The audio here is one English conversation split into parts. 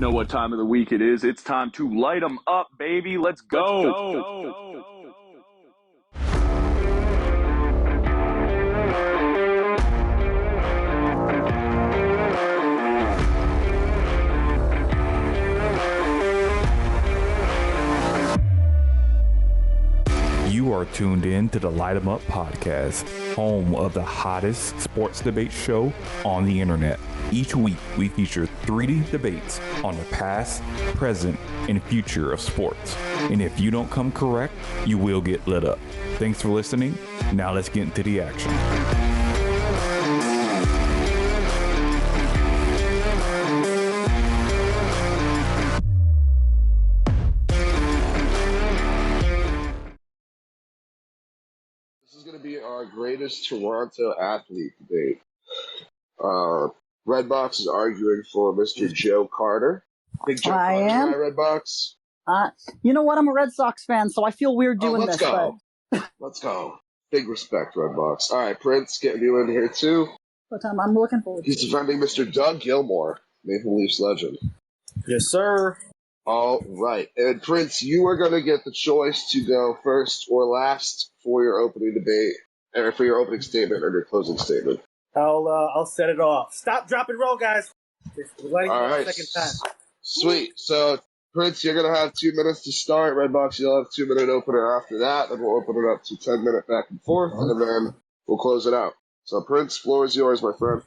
know what time of the week it is. It's time to light 'em up, baby. Let's go. You are tuned in to the Light 'em Up podcast, home of the hottest sports debate show on the internet. Each week, we feature 3D debates on the past, present, and future of sports. And if you don't come correct, you will get lit up. Thanks for listening. Now let's get into the action. Be our greatest Toronto athlete debate. Redbox is arguing for Mr. Joe Carter. Big Joe Carter guy, Redbox. You know what? I'm a Red Sox fan, so I feel weird doing let's this. Go. But... Let's go. Big respect, Redbox. All right, Prince, getting you in here too. But I'm looking forward to He's defending Mr. Doug Gilmore, Maple Leafs legend. Yes, sir. All right. And Prince, you are going to get the choice to go first or last for your opening debate, or for your opening statement or your closing statement. I'll set it off. Stop, drop, and roll, guys. We're letting you go the second time. Sweet. So, Prince, you're going to have 2 minutes to start. Redbox, you'll have 2 minute opener after that. Then we'll open it up to 10 minute back and forth, and then we'll close it out. So, Prince, floor is yours, my friend.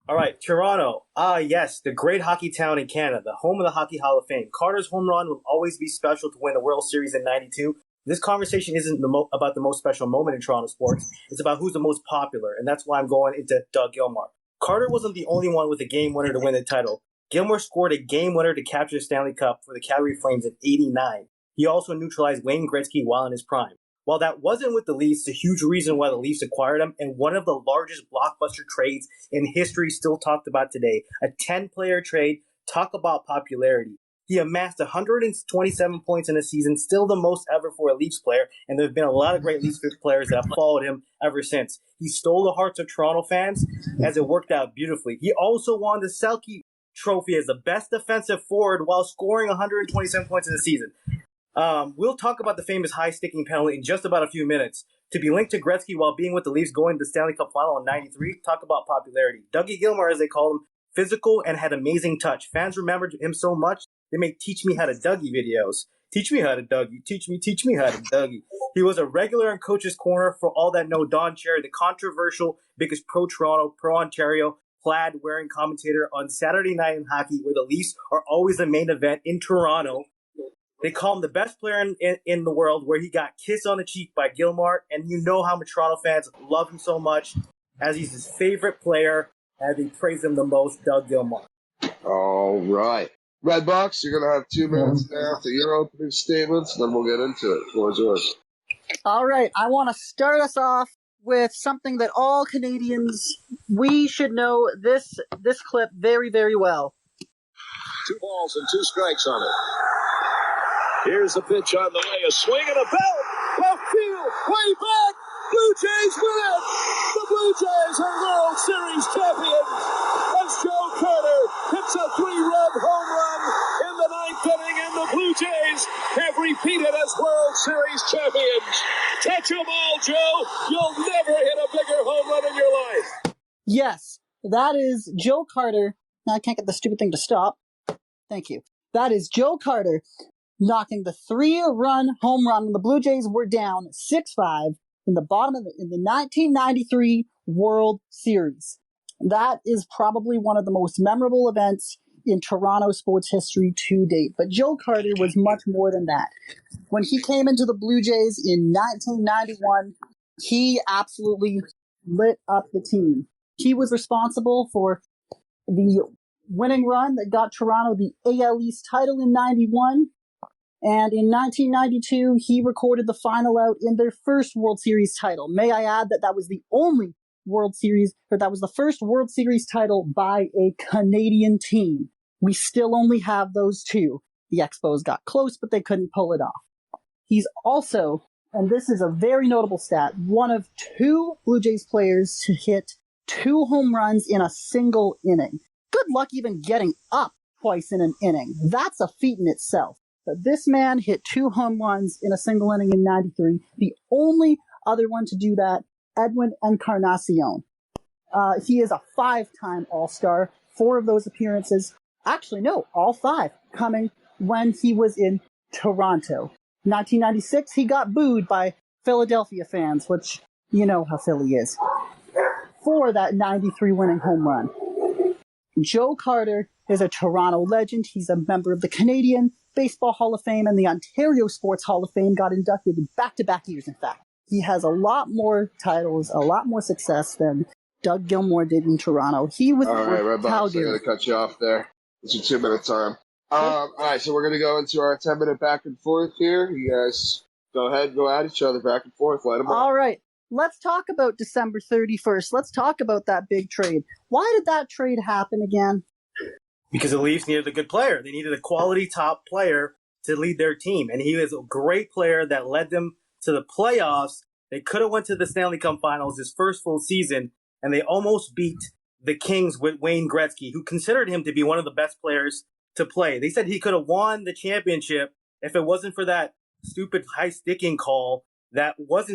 All right, Toronto. Yes, the great hockey town in Canada, the home of the Hockey Hall of Fame. Carter's home run will always be special to win the World Series in '92. This conversation isn't about the most special moment in Toronto sports. It's about who's the most popular, and that's why I'm going into Doug Gilmore. Carter wasn't the only one with a game winner to win the title. Gilmore scored a game winner to capture the Stanley Cup for the Calgary Flames in '89. He also neutralized Wayne Gretzky while in his prime. While that wasn't with the Leafs, the huge reason why the Leafs acquired him, and one of the largest blockbuster trades in history still talked about today, a 10-player trade. Talk about popularity. He amassed 127 points in a season, still the most ever for a Leafs player, and there have been a lot of great Leafs players that have followed him ever since. He stole the hearts of Toronto fans, as it worked out beautifully. He also won the Selke Trophy as the best defensive forward while scoring 127 points in the season. We'll talk about the famous high-sticking penalty in just about a few minutes. To be linked to Gretzky while being with the Leafs going to the Stanley Cup Final in '93, talk about popularity. Dougie Gilmore, as they call him, physical and had amazing touch. Fans remembered him so much, they make Teach Me How to Dougie videos. Teach me how to Dougie. Teach me how to Dougie. He was a regular in Coach's Corner. For all that know, Don Cherry, the controversial, biggest pro-Toronto, pro-Ontario, plaid-wearing commentator on Saturday Night in Hockey, where the Leafs are always the main event in Toronto. They call him the best player in the world, where he got kissed on the cheek by Gilmore, and you know how Toronto fans love him so much, as he's his favorite player, as they praise him the most, Doug Gilmore. All right. Redbox, you're going to have 2 minutes after your opening statements, then we'll get into it. Floor is yours. All right. I want to start us off with something that all Canadians, we should know this clip very, very well. 2 balls and 2 strikes on it. Here's the pitch on the way. A swing and a belt. Left field. Way back. Blue Jays win it. The Blue Jays are World Series champions. As Joe Carter hits a 3-run home run in the 9th inning, and the Blue Jays have repeated as World Series champions. Touch them all, Joe. You'll never hit a bigger home run in your life. Yes, that is Joe Carter. Now I can't get the stupid thing to stop. Thank you. That is Joe Carter knocking the 3-run home run when the Blue Jays were down 6-5 in the 1993 World Series. That is probably one of the most memorable events in Toronto sports history to date. But Joe Carter was much more than that. When he came into the Blue Jays in 1991, he absolutely lit up the team. He was responsible for the winning run that got Toronto the AL East title in '91. And in 1992, he recorded the final out in their first World Series title. May I add that that was the only World Series, or that was the first World Series title by a Canadian team. We still only have those two. The Expos got close, but they couldn't pull it off. He's also, and this is a very notable stat, one of 2 Blue Jays players to hit 2 home runs in a single inning. Good luck even getting up twice in an inning. That's a feat in itself. But this man hit 2 home runs in a single inning in 93. The only other one to do that, Edwin Encarnacion. He is a 5-time All-Star. 4 of those appearances, actually no, all 5, coming when he was in Toronto. 1996, he got booed by Philadelphia fans, which you know how Philly is, for that 93 winning home run. Joe Carter is a Toronto legend. He's a member of the Canadian Baseball Hall of Fame and the Ontario Sports Hall of Fame, got inducted in back-to-back years, in fact. He has a lot more titles, a lot more success than Doug Gilmore did in Toronto. He was all right, Redbox, I got to cut you off there. It's your 2-minute time. All right, so we're going to go into our 10-minute back and forth here. You guys go ahead, go at each other back and forth. Light them up. All right. Let's talk about December 31st. Let's talk about that big trade. Why did that trade happen again? Because the Leafs needed a good player. They needed a quality top player to lead their team. And he was a great player that led them to the playoffs. They could have went to the Stanley Cup Finals his first full season, and they almost beat the Kings with Wayne Gretzky, who considered him to be one of the best players to play. They said he could have won the championship if it wasn't for that stupid high sticking call that was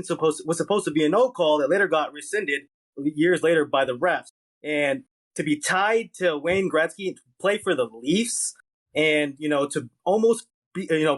supposed to be a no call that later got rescinded years later by the refs. And to be tied to Wayne Gretzky, to play for the Leafs, and to almost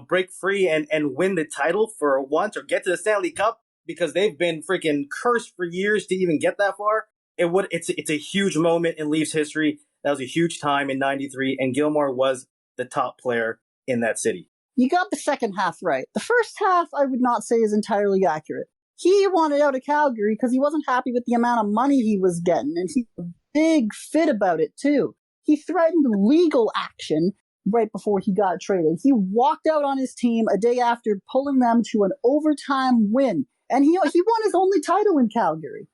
break free and win the title for once, or get to the Stanley Cup, because they've been freaking cursed for years to even get that far. It's a huge moment in Leafs history. That was a huge time in 93, and Gilmore was the top player in that city. You got the second half right. The first half, I would not say is entirely accurate. He wanted out of Calgary because he wasn't happy with the amount of money he was getting, and he had a big fit about it, too. He threatened legal action right before he got traded. He walked out on his team a day after pulling them to an overtime win, and he won his only title in Calgary.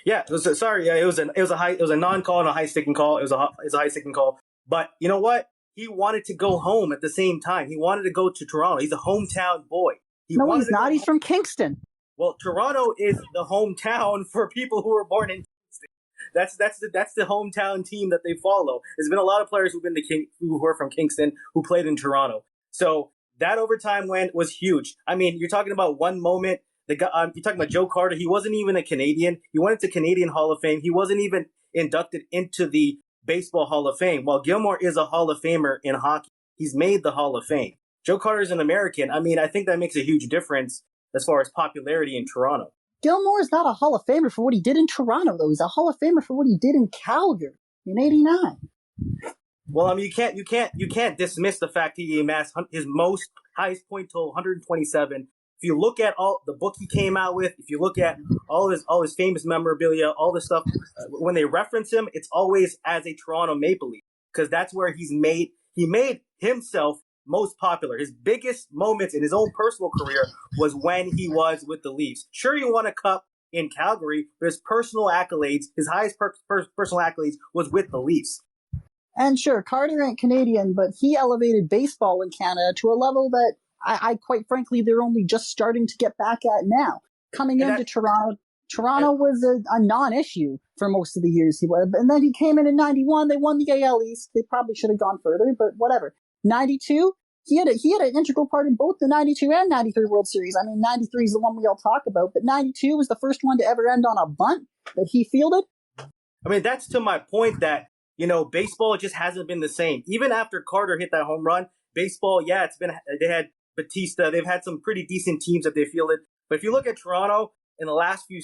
Yeah, it was a non-call and a high sticking call. It was a high sticking call. But you know what? He wanted to go home at the same time. He wanted to go to Toronto. He's a hometown boy. No, he's not. He's from Kingston. Well, Toronto is the hometown for people who were born in Kingston. That's the hometown team that they follow. There's been a lot of players who were from Kingston who played in Toronto. So that overtime win was huge. I mean, you're talking about one moment. You're talking about Joe Carter. He wasn't even a Canadian. He went into Canadian Hall of Fame. He wasn't even inducted into the Baseball Hall of Fame. While Gilmore is a Hall of Famer in hockey, he's made the Hall of Fame. Joe Carter is an American. I mean, I think that makes a huge difference as far as popularity in Toronto. Gilmore is not a Hall of Famer for what he did in Toronto, though. He's a Hall of Famer for what he did in Calgary in '89. Well, I mean, you can't dismiss the fact he amassed his most highest point total, 127. If you look at all the book he came out with, if you look at all his famous memorabilia, all this stuff, when they reference him, it's always as a Toronto Maple Leaf, because that's where he made himself most popular. His biggest moments in his own personal career was when he was with the Leafs. Sure, he won a cup in Calgary, but his personal accolades, his highest personal accolades, was with the Leafs. And sure, Carter ain't Canadian, but he elevated baseball in Canada to a level that I quite frankly, they're only just starting to get back at now. Coming into Toronto was a non-issue for most of the years he was. And then he came in 91, they won the AL East. They probably should have gone further, but whatever. 92, he had an integral part in both the 92 and 93 World Series. I mean, 93 is the one we all talk about, but 92 was the first one to ever end on a bunt that he fielded. I mean, that's to my point that, baseball just hasn't been the same. Even after Carter hit that home run, baseball, they had Batista. They've had some pretty decent teams that they fielded. But if you look at Toronto in the last few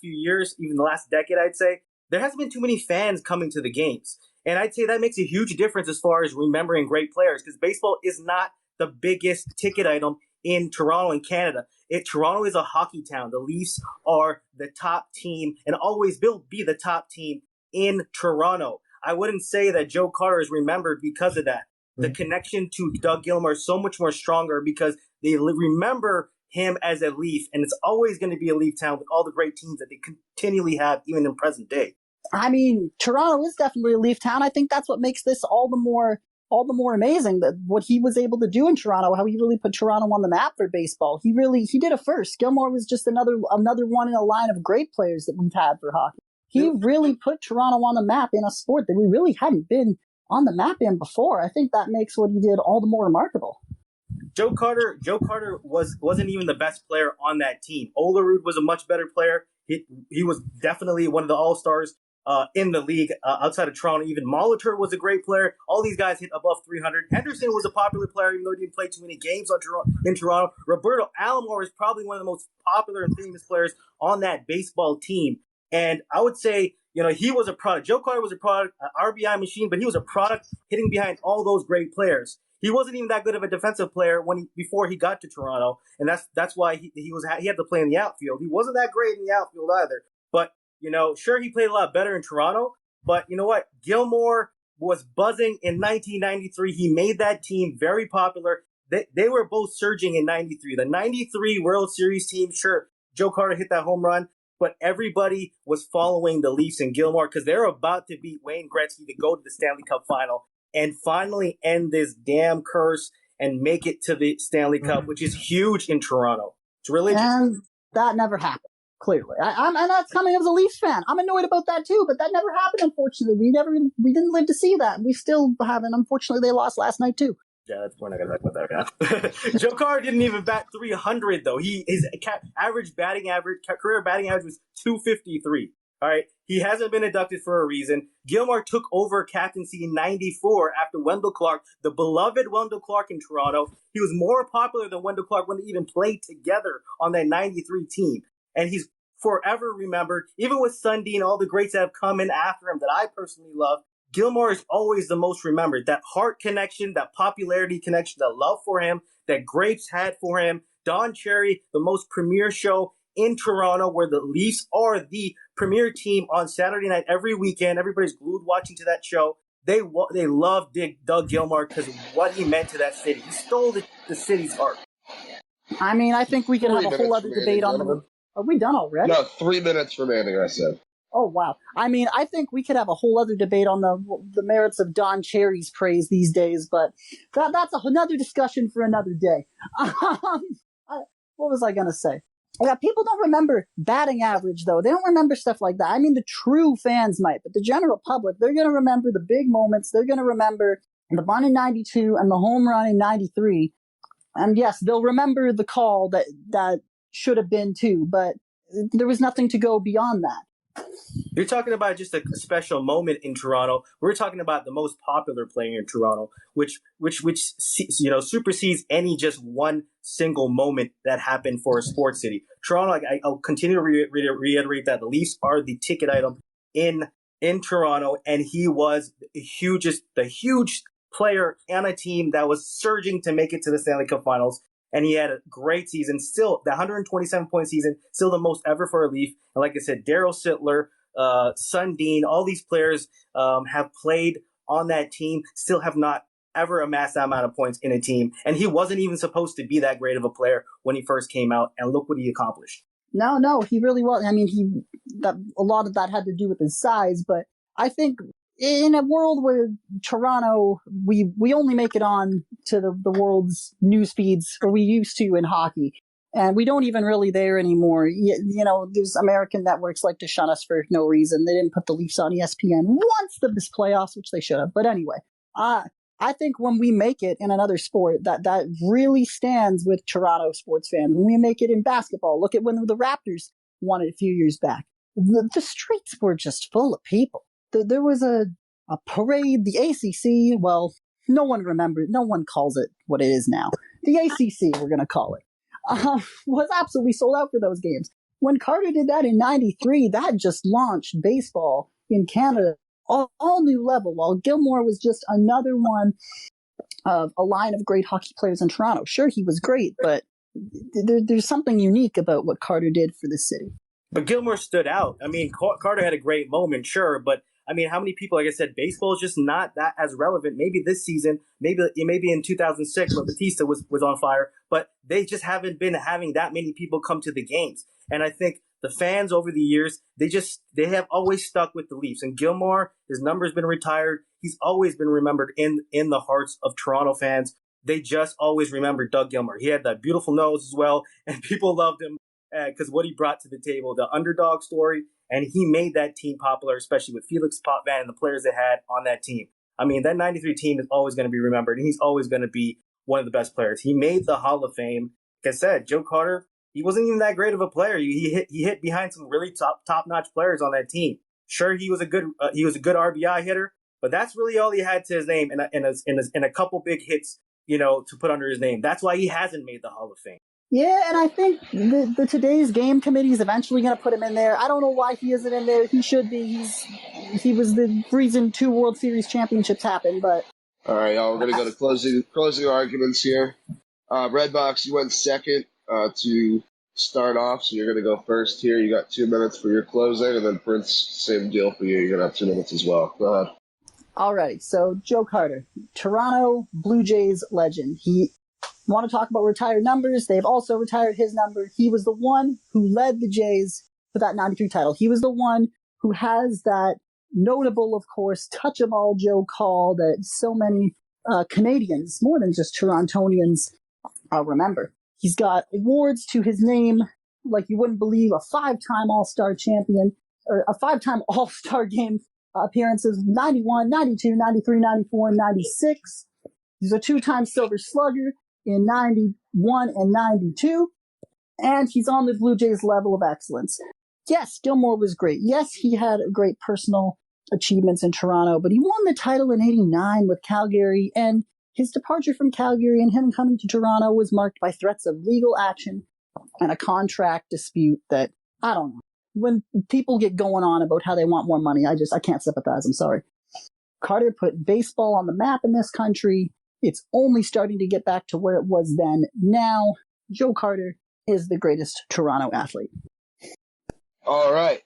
years, even the last decade, I'd say there hasn't been too many fans coming to the games, and I'd say that makes a huge difference as far as remembering great players, because baseball is not the biggest ticket item in Toronto and Canada. Toronto is a hockey town. The Leafs are the top team and always will be the top team in Toronto. I wouldn't say that Joe Carter is remembered because of that. The connection to Doug Gilmore is so much more stronger because they remember him as a Leaf, and it's always going to be a Leaf town with all the great teams that they continually have, even in present day. I mean, Toronto is definitely a Leaf town. I think that's what makes this all the more amazing, that what he was able to do in Toronto, how he really put Toronto on the map for baseball. He did it first. Gilmore was just another one in a line of great players that we've had for hockey. He really put Toronto on the map in a sport that we really hadn't been on the map and before. I think that makes what he did all the more remarkable. Joe Carter wasn't even the best player on that team. Olerud was a much better player. He was definitely one of the all-stars in the league outside of Toronto. Even Molitor was a great player. All these guys hit above 300. Henderson was a popular player, even though he didn't play too many games in Toronto. Roberto Alomar is probably one of the most popular and famous players on that baseball team. And I would say, he was a product. Joe Carter was a product, an RBI machine, but he was a product hitting behind all those great players. He wasn't even that good of a defensive player before he got to Toronto, and that's why he had to play in the outfield. He wasn't that great in the outfield either. But sure, he played a lot better in Toronto. But you know what? Gilmore was buzzing in 1993. He made that team very popular. They were both surging in 93. The 93 World Series team, sure, Joe Carter hit that home run, but everybody was following the Leafs and Gilmore because they're about to beat Wayne Gretzky to go to the Stanley Cup final and finally end this damn curse and make it to the Stanley Cup, which is huge in Toronto. It's religious. And that never happened, clearly. And that's coming as a Leafs fan. I'm annoyed about that too, but that never happened, unfortunately. We didn't live to see that. We still haven't. Unfortunately, they lost last night too. Yeah, we're not gonna talk about that now. Joe Carter didn't even bat 300 though. His career batting average was 253. All right, he hasn't been inducted for a reason. Gilmore took over captaincy in '94 after Wendell Clark, the beloved Wendell Clark in Toronto. He was more popular than Wendell Clark when they even played together on that '93 team, and he's forever remembered. Even with Sundin, all the greats that have come in after him that I personally love, Gilmore is always the most remembered. That heart connection, that popularity connection, that love for him, that Grapes had for him. Don Cherry, the most premier show in Toronto, where the Leafs are the premier team on Saturday night every weekend. Everybody's glued watching to that show. They love Doug Gilmore because of what he meant to that city. He stole the city's heart. I mean, I think we could have a whole other debate on the... Are we done already? No, 3 minutes remaining, I said. Oh, wow. I mean, I think we could have a whole other debate on the merits of Don Cherry's praise these days, but that's another discussion for another day. What was I going to say? Yeah, people don't remember batting average, though. They don't remember stuff like that. I mean, the true fans might, but the general public, they're going to remember the big moments. They're going to remember the run in 92 and the home run in 93. And yes, they'll remember the call that should have been too, but there was nothing to go beyond that. You're talking about just a special moment in Toronto. We're talking about the most popular player in Toronto, which supersedes any just one single moment that happened for a sports city. Toronto, I'll continue to reiterate that the Leafs are the ticket item in Toronto, and he was the huge player on a team that was surging to make it to the Stanley Cup Finals. And he had a great season, still the 127-point season, still the most ever for a Leaf. And like I said, Daryl Sittler, Sundin, all these players have played on that team, still have not ever amassed that amount of points in a team. And he wasn't even supposed to be that great of a player when he first came out. And look what he accomplished. No, he really was. I mean, a lot of that had to do with his size, but I think in a world where Toronto, we only make it on to the world's news feeds, or we used to in hockey, and we don't even really there anymore. There's American networks like to shun us for no reason. They didn't put the Leafs on ESPN once this playoffs, which they should have. But anyway, I think when we make it in another sport, that really stands with Toronto sports fans. When we make it in basketball, look at when the Raptors won it a few years back. The streets were just full of people. There was a parade. The ACC, well, no one remembers. No one calls it what it is now. The ACC, we're going to call it, was absolutely sold out for those games. When Carter did that in 93, that just launched baseball in Canada all new level, while Gilmore was just another one of a line of great hockey players in Toronto. Sure, he was great, but there's something unique about what Carter did for the city. But Gilmore stood out. I mean, Carter had a great moment, sure, but I mean, how many people, like I said, baseball is just not that as relevant. Maybe this season, maybe in 2006 when Batista was on fire, but they just haven't been having that many people come to the games. And I think the fans over the years, they have always stuck with the Leafs. And Gilmore, his number's been retired. He's always been remembered in the hearts of Toronto fans. They just always remember Doug Gilmore. He had that beautiful nose as well, and people loved him because what he brought to the table, the underdog story. And he made that team popular, especially with Felix Potvin and the players they had on that team. I mean, that 93 team is always going to be remembered, and he's always going to be one of the best players. He made the Hall of Fame. Like I said, Joe Carter, he wasn't even that great of a player. He hit behind some really top-notch players on that team. Sure, he was a good RBI hitter, but that's really all he had to his name, and a couple big hits, to put under his name. That's why he hasn't made the Hall of Fame. Yeah, and I think the today's game committee is eventually going to put him in there. I don't know why he isn't in there. He should be. He was the reason 2 World Series championships happened. But all right, y'all, we're going to go to closing arguments here. Redbox, you went second to start off, so you're going to go first here. You got 2 minutes for your closing, and then Prince, same deal for you. You're going to have 2 minutes as well. Go ahead. All right, so Joe Carter, Toronto Blue Jays legend. Want to talk about retired numbers? They've also retired his number. He was the one who led the Jays to that 93 title. He was the one who has that notable, of course, touch 'em all Joe call that so many Canadians, more than just Torontonians, remember. He's got awards to his name like you wouldn't believe, a 5-time All-Star champion, or a 5-time All-Star game appearances, 91, 92, 93, 94, and 96. He's a 2-time Silver Slugger in 91 and 92, and he's on the Blue Jays level of excellence. Yes, Gilmore was great. Yes, he had great personal achievements in Toronto, but he won the title in 89 with Calgary, and his departure from Calgary and him coming to Toronto was marked by threats of legal action and a contract dispute that, I don't know. When people get going on about how they want more money, I can't sympathize. I'm sorry. Carter put baseball on the map in this country. It's only starting to get back to where it was then. Now, Joe Carter is the greatest Toronto athlete. All right.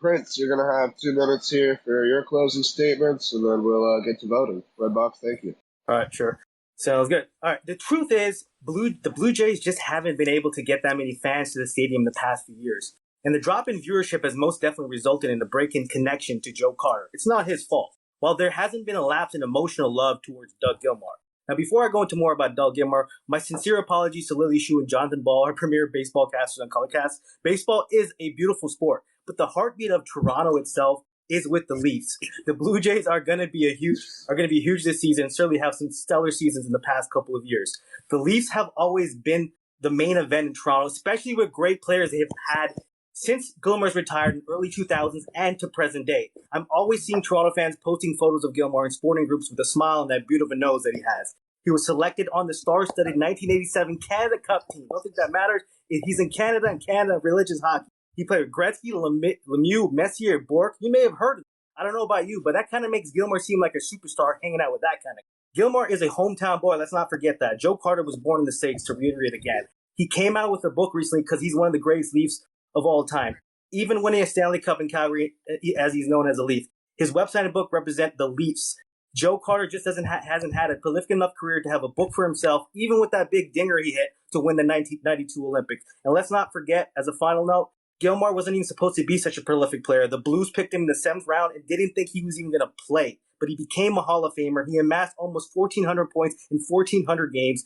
Prince, you're going to have 2 minutes here for your closing statements, and then we'll get to voting. Redbox, thank you. All right, sure. Sounds good. All right. The truth is, the Blue Jays just haven't been able to get that many fans to the stadium the past few years. And the drop in viewership has most definitely resulted in the break in connection to Joe Carter. It's not his fault. While there hasn't been a lapse in emotional love towards Doug Gilmore. Now, before I go into more about Doug Gilmore, my sincere apologies to Lily Shue and Jonathan Ball, our premier baseball casters on Colorcast. Baseball is a beautiful sport, but the heartbeat of Toronto itself is with the Leafs. The Blue Jays are going to be huge this season, and certainly have some stellar seasons in the past couple of years. The Leafs have always been the main event in Toronto, especially with great players they have had since Gilmore's retired in early 2000s and to present day. I'm always seeing Toronto fans posting photos of Gilmore in sporting groups with a smile and that beautiful nose that he has. He was selected on the star-studded 1987 Canada Cup team. I don't think that matters. He's in Canada, and Canada religious hockey. He played with Gretzky, Lemieux, Messier, Bourque. You may have heard of him. I don't know about you, but that kind of makes Gilmore seem like a superstar hanging out with that kind of. Gilmore is a hometown boy. Let's not forget that. Joe Carter was born in the States, to reiterate again. He came out with a book recently because he's one of the greatest Leafs of all time. Even winning a Stanley Cup in Calgary, as he's known as a Leaf. His website and book represent the Leafs. Joe Carter just hasn't had a prolific enough career to have a book for himself, even with that big dinger he hit to win the 1992 Olympics. And let's not forget, as a final note, Gilmore wasn't even supposed to be such a prolific player. The Blues picked him in the 7th round and didn't think he was even going to play. But he became a Hall of Famer. He amassed almost 1,400 points in 1,400 games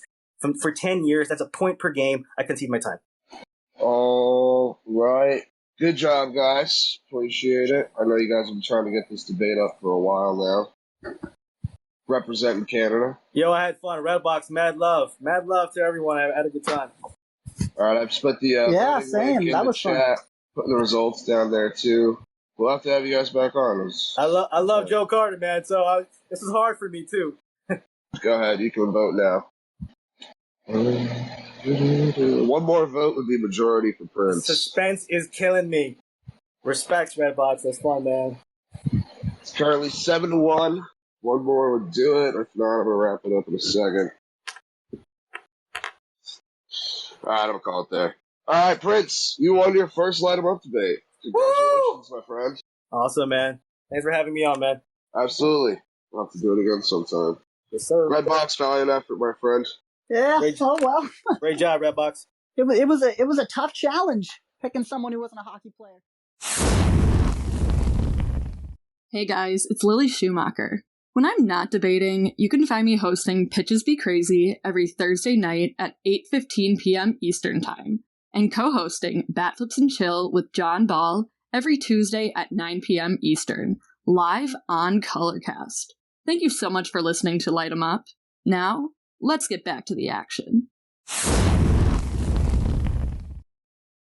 for 10 years. That's a point per game. I concede my time. All right. Good job, guys. Appreciate it. I know you guys have been trying to get this debate up for a while now. Representing Canada. Yo, I had fun. Redbox, mad love. Mad love to everyone. I had a good time. All right, I've just put the same. link That in was the chat, putting the results down there too. We'll have to have you guys back on. I love Joe Carter, man. So this is hard for me too. Go ahead, you can vote now. One more vote would be majority for Prince. Suspense is killing me. Respects, Redbox. That's fun, man. It's currently 7-1. One more would do it. If not, I'm going to wrap it up in a second. All right, I'm going to call it there. All right, Prince, you won your first Light 'em Up debate. Congratulations, my friend. Awesome, man. Thanks for having me on, man. Absolutely. We'll have to do it again sometime. Yes, sir. Redbox, valiant effort, my friend. Yeah. Oh well. Great job, Redbox. It was a tough challenge picking someone who wasn't a hockey player. Hey guys, it's Lily Schumacher. When I'm not debating, you can find me hosting Pitches Be Crazy every Thursday night at 8:15 p.m. Eastern Time, and co-hosting Bat Flips and Chill with John Ball every Tuesday at 9 p.m. Eastern, live on Colorcast. Thank you so much for listening to Light 'em Up. Now, let's get back to the action.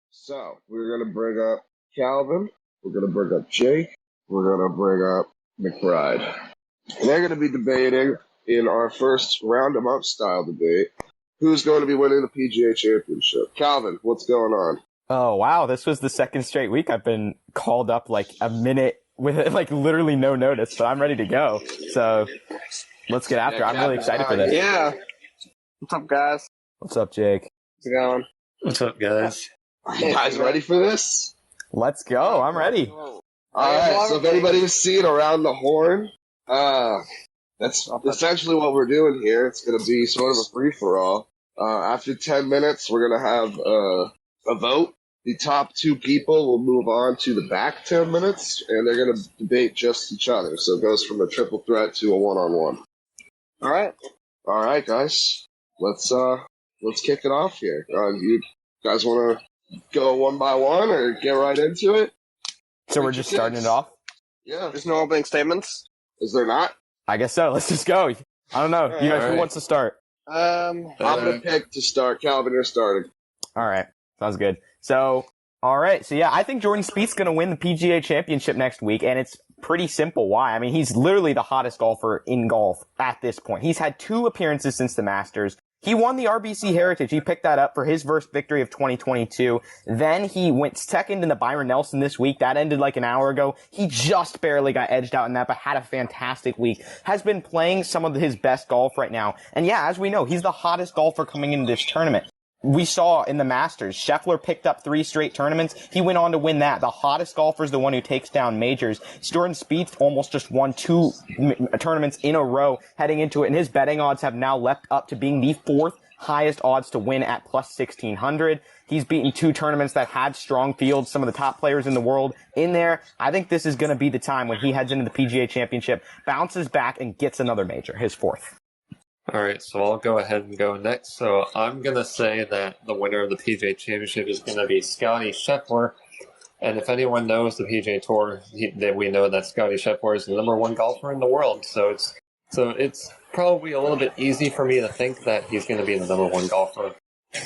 So, we're going to bring up Calvin. We're going to bring up Jake. We're going to bring up McBride. And they're going to be debating in our first round 'em up style debate who's going to be winning the PGA Championship. Calvin, what's going on? Oh, wow. This was the second straight week I've been called up like a minute with like literally no notice, but I'm ready to go. So let's get after it. I'm really excited for this. Yeah. What's up, guys? What's up, Jake? How's it going? What's up, guys? You guys ready for this? Let's go. I'm ready. All right, so if anybody's seen Around the Horn, that's essentially what we're doing here. It's going to be sort of a free-for-all. After 10 minutes, we're going to have a vote. The top two people will move on to the back 10 minutes, and they're going to debate just each other. So it goes from a triple threat to a one-on-one. All right. All right, guys. Let's kick it off here. You guys want to go one by one or get right into it? So we're just starting it off? Yeah. There's no opening statements? Is there not? I guess so. Let's just go. I don't know. You guys, who wants to start? I'm going to pick to start. Calvin, you're starting. All right. Sounds good. So, all right. So, yeah, I think Jordan Spieth's going to win the PGA Championship next week, and it's pretty simple why. I mean, he's literally the hottest golfer in golf at this point. He's had 2 appearances since the Masters. He won the RBC Heritage. He picked that up for his first victory of 2022. Then he went second in the Byron Nelson this week. That ended like an hour ago. He just barely got edged out in that, but had a fantastic week. Has been playing some of his best golf right now. And yeah, as we know, he's the hottest golfer coming into this tournament. We saw in the Masters, Scheffler picked up 3 straight tournaments. He went on to win that. The hottest golfer is the one who takes down majors. Jordan Spieth almost just won 2 tournaments in a row heading into it, and his betting odds have now leapt up to being the 4th highest odds to win at plus 1,600. He's beaten 2 tournaments that had strong fields, some of the top players in the world in there. I think this is going to be the time when he heads into the PGA Championship, bounces back, and gets another major, his 4th. All right, so I'll go ahead and go next. So I'm going to say that the winner of the PGA Championship is going to be Scotty Scheffler. And if anyone knows the PGA Tour, we know that Scotty Scheffler is the #1 golfer in the world. So it's probably a little bit easy for me to think that he's going to be the #1 golfer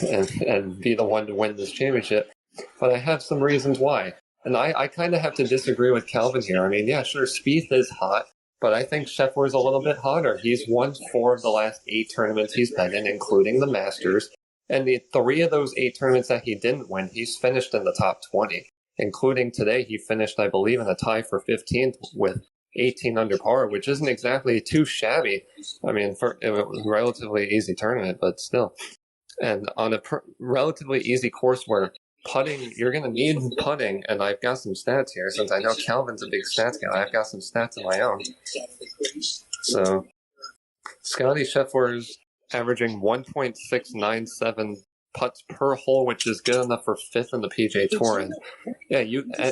and be the one to win this championship. But I have some reasons why. And I kind of have to disagree with Calvin here. I mean, yeah, sure, Spieth is hot. But I think Scheffler's a little bit hotter. He's won 4 of the last 8 tournaments he's been in, including the Masters. And the 3 of those 8 tournaments that he didn't win, he's finished in the top 20. Including today, he finished, I believe, in a tie for 15th with 18 under par, which isn't exactly too shabby. I mean, it was a relatively easy tournament, but still. And on a relatively easy course where putting, you're going to need putting, and I've got some stats here. Since I know Calvin's a big stats guy, I've got some stats of my own. So, Scotty Scheffler's averaging 1.697 putts per hole, which is good enough for 5th in the PGA Tour. And yeah,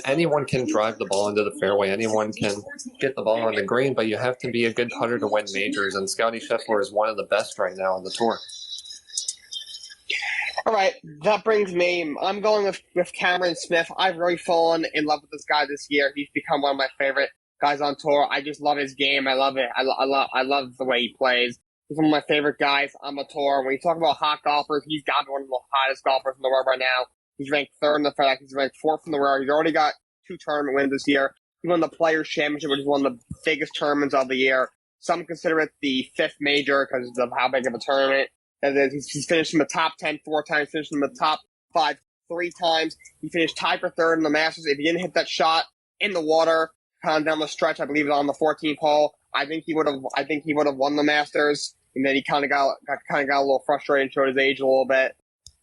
anyone can drive the ball into the fairway. Anyone can get the ball on the green, but you have to be a good putter to win majors. And Scotty Scheffler is one of the best right now on the tour. All right, that brings me. I'm going with Cameron Smith. I've really fallen in love with this guy this year. He's become one of my favorite guys on tour. I just love his game. I love it. I love the way he plays. He's one of my favorite guys on the tour. When you talk about hot golfers, he's got to be one of the hottest golfers in the world right now. He's ranked 3rd in the FedEx. He's ranked 4th in the world. He's already got 2 tournament wins this year. He won the Players' Championship, which is one of the biggest tournaments of the year. Some consider it the 5th major because of how big of a tournament. He's finished in the top 10 4 times, finished in the top 5 3 times. He finished tied for 3rd in the Masters. If he didn't hit that shot in the water, kind of down the stretch, I believe it was on the 14th hole, I think he would have won the Masters. And then he kind of got a little frustrated and showed his age a little bit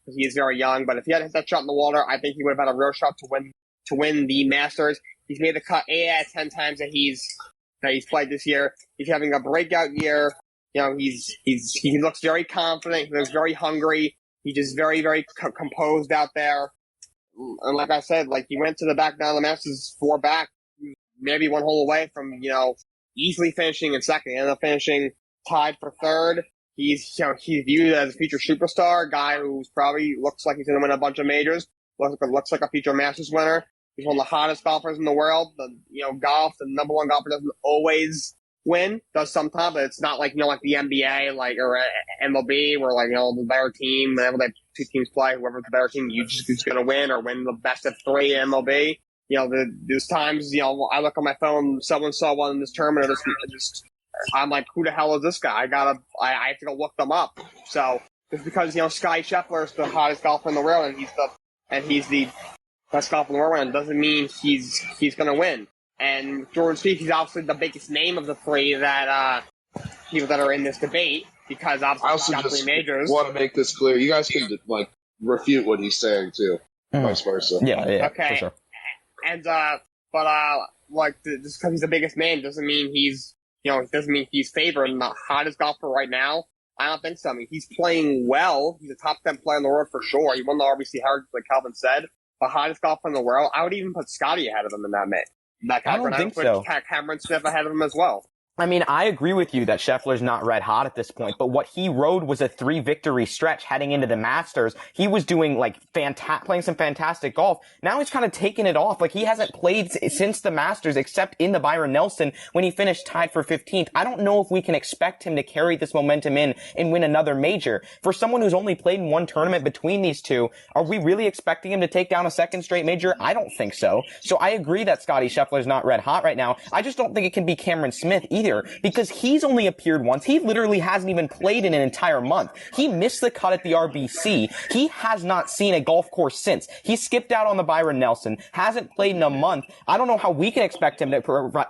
because he is very young. But if he had hit that shot in the water, I think he would have had a real shot to win the Masters. He's made the cut 8 out of 10 times that he's played this year. He's having a breakout year. You know, he looks very confident. He looks very hungry. He's just very, very composed out there. And like I said, like he went to the back down of the Masters 4 back, maybe 1 hole away from, easily finishing in 2nd. He ended up finishing tied for 3rd. He's viewed as a future superstar, a guy who's probably looks like he's going to win a bunch of majors. Looks like a future Masters winner. He's one of the hottest golfers in the world. Golf, the #1 golfer doesn't always win, does sometimes, but it's not like, like the NBA, or MLB, where the better team, whenever they two teams play, whoever's the better team, who's going to win or win the best of 3 in MLB. There's times, I look on my phone, someone saw one in this tournament, I'm like, who the hell is this guy? I have to go look them up. So, just because, Scottie Scheffler is the hottest golfer in the world and he's the best golfer in the world, doesn't mean he's going to win. And Jordan Spieth, he's obviously the biggest name of the 3 that people that are in this debate, because obviously he's got 3 majors. I want to make this clear. You guys can refute what he's saying too, vice versa. Yeah, okay. For sure. And just because he's the biggest name doesn't mean he's favored and the hottest golfer right now. I don't think so. I mean, he's playing well. He's a top 10 player in the world for sure. He won the RBC Heritage, like Calvin said. The hottest golfer in the world. I would even put Scotty ahead of him in that match. I don't think so. Cameron Smith ahead of him as well. I mean, I agree with you that Scheffler's not red hot at this point, but what he rode was a 3-victory stretch heading into the Masters. He was doing playing some fantastic golf. Now he's kind of taken it off. He hasn't played since the Masters except in the Byron Nelson when he finished tied for 15th. I don't know if we can expect him to carry this momentum in and win another major. For someone who's only played in one tournament between these two, are we really expecting him to take down a second straight major? I don't think so. So I agree that Scottie Scheffler's not red hot right now. I just don't think it can be Cameron Smith either, because he's only appeared once. He literally hasn't even played in an entire month. He missed the cut at the RBC. He has not seen a golf course since. He skipped out on the Byron Nelson, hasn't played in a month. I don't know how we can expect him to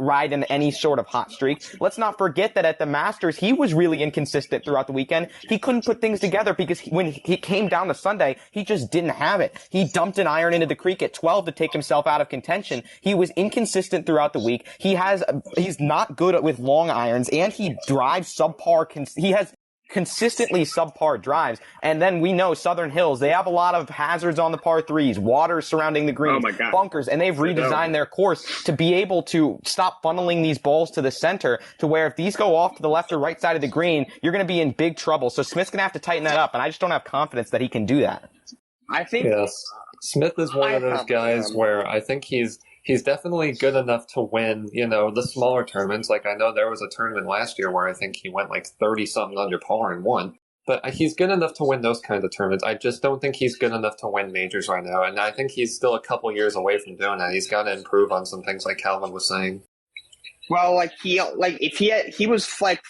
ride in any sort of hot streak. Let's not forget that at the Masters, he was really inconsistent throughout the weekend. He couldn't put things together because when he came down to Sunday, he just didn't have it. He dumped an iron into the creek at 12 to take himself out of contention. He was inconsistent throughout the week. He's not good with long irons, and he drives subpar. He has consistently subpar drives. And then we know Southern Hills, they have a lot of hazards on the par 3s, water surrounding the greens, bunkers, and they've redesigned their course to be able to stop funneling these balls to the center, to where if these go off to the left or right side of the green, you're going to be in big trouble. So Smith's going to have to tighten that up, and I just don't have confidence that he can do that. I think Smith is one of those guys where I think he's definitely good enough to win, the smaller tournaments. I know there was a tournament last year where I think he went 30-something under par and won. But he's good enough to win those kinds of tournaments. I just don't think he's good enough to win majors right now. And I think he's still a couple years away from doing that. He's got to improve on some things like Calvin was saying. Well, he was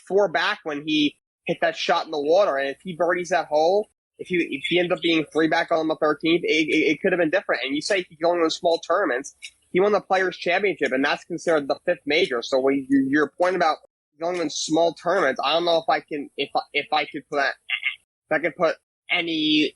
4 back when he hit that shot in the water. And if he birdies that hole, if he ends up being 3 back on the 13th, it could have been different. And you say he's going to small tournaments. He won the Players' Championship, and that's considered the 5th major. So when your point about going in small tournaments, I don't know if I could put any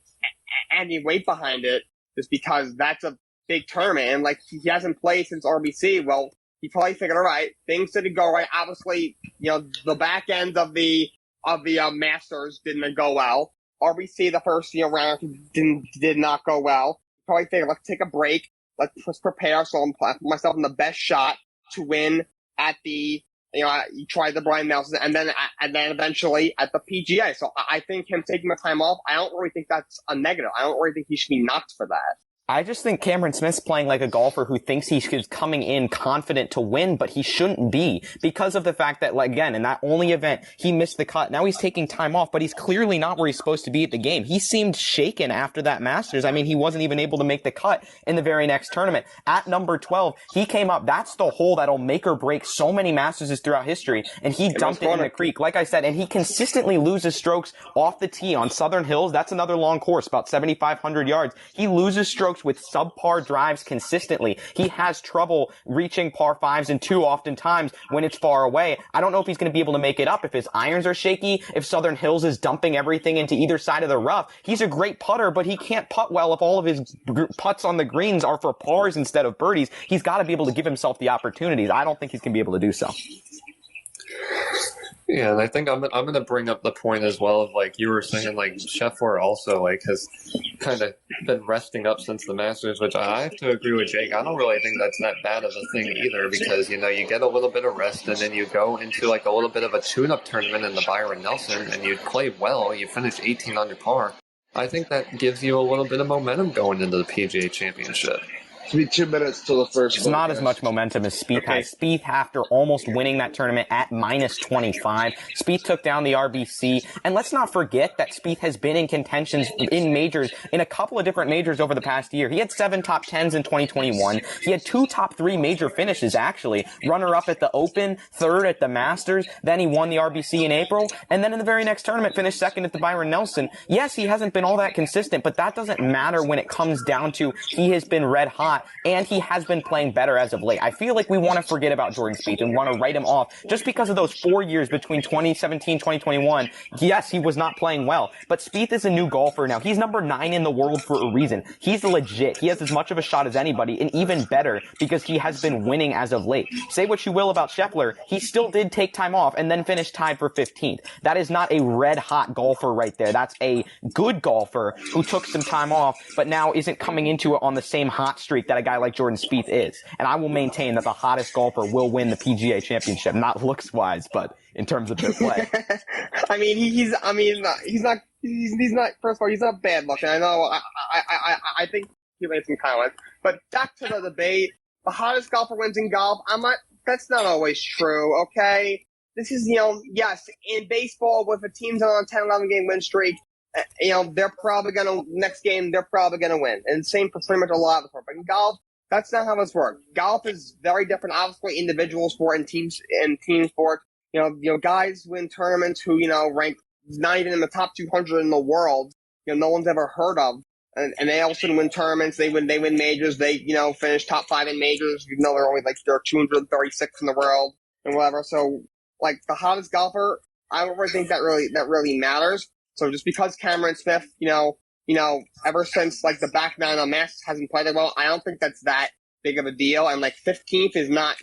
weight behind it, just because that's a big tournament. And he hasn't played since RBC. Well, he probably figured, all right, things didn't go right. Obviously, the back end of the Masters didn't go well. RBC, the first round did not go well. Probably figured, let's take a break. Let's prepare so I'm putting myself in the best shot to win at the, you try the Brian Nelson and then eventually at the PGA. So I think him taking the time off, I don't really think that's a negative. I don't really think he should be knocked for that. I just think Cameron Smith's playing like a golfer who thinks he's coming in confident to win, but he shouldn't be, because of the fact that, again, in that only event, he missed the cut. Now he's taking time off, but he's clearly not where he's supposed to be at the game. He seemed shaken after that Masters. I mean, he wasn't even able to make the cut in the very next tournament. At number 12, he came up. That's the hole that'll make or break so many Masters throughout history, and he dumped it in the creek, like I said, and he consistently loses strokes off the tee on Southern Hills. That's another long course, about 7,500 yards. He loses strokes with subpar drives consistently. He has trouble reaching par 5s and 2 oftentimes when it's far away. I don't know if he's going to be able to make it up if his irons are shaky, if Southern Hills is dumping everything into either side of the rough. He's a great putter, but he can't putt well if all of his putts on the greens are for pars instead of birdies. He's got to be able to give himself the opportunities. I don't think he's going to be able to do so. Yeah, and I think I'm going to bring up the point as well of, you were saying, Scheffler also, has kind of been resting up since the Masters, which I have to agree with Jake. I don't really think that's that bad of a thing either, because, you get a little bit of rest, and then you go into, a little bit of a tune-up tournament in the Byron Nelson, and you play well, you finish 18 under par. I think that gives you a little bit of momentum going into the PGA Championship. To be 2 minutes till the first. It's not as much momentum as Spieth has. Spieth, after almost winning that tournament at minus 25, Spieth took down the RBC. And let's not forget that Spieth has been in contentions in majors, in a couple of different majors over the past year. He had 7 top 10s in 2021. He had 2 top 3 major finishes, actually. Runner-up at the Open, 3rd at the Masters. Then he won the RBC in April. And then in the very next tournament, finished 2nd at the Byron Nelson. Yes, he hasn't been all that consistent, but that doesn't matter when it comes down to he has been red hot, and he has been playing better as of late. I feel like we want to forget about Jordan Spieth and want to write him off just because of those 4 years between 2017, 2021. Yes, he was not playing well, but Spieth is a new golfer now. He's number 9 in the world for a reason. He's legit. He has as much of a shot as anybody, and even better because he has been winning as of late. Say what you will about Scheffler, he still did take time off and then finish tied for 15th. That is not a red hot golfer right there. That's a good golfer who took some time off, but now isn't coming into it on the same hot streak that a guy like Jordan Spieth is. And I will maintain that the hottest golfer will win the PGA Championship, not looks wise, but in terms of their play. I mean, he's not, first of all, he's not bad looking. I know, I think he made some comments. But back to the debate, the hottest golfer wins in golf. That's not always true, okay? This is, yes, in baseball, with a team's on a 10, 11 game win streak, they're probably next game, they're probably gonna win. And same for pretty much a lot of the sport. But in golf, that's not how this works. Golf is very different, obviously, individual sport and team sport. Guys win tournaments who, rank not even in the top 200 in the world, no one's ever heard of. And they also win tournaments, they win majors, they, finish top 5 in majors, even though they're only they're 236 in the world and whatever. So, the hottest golfer, I don't really think that really matters. So just because Cameron Smith, ever since the back nine on Masters hasn't played that well, I don't think that's that big of a deal. And 15th is not,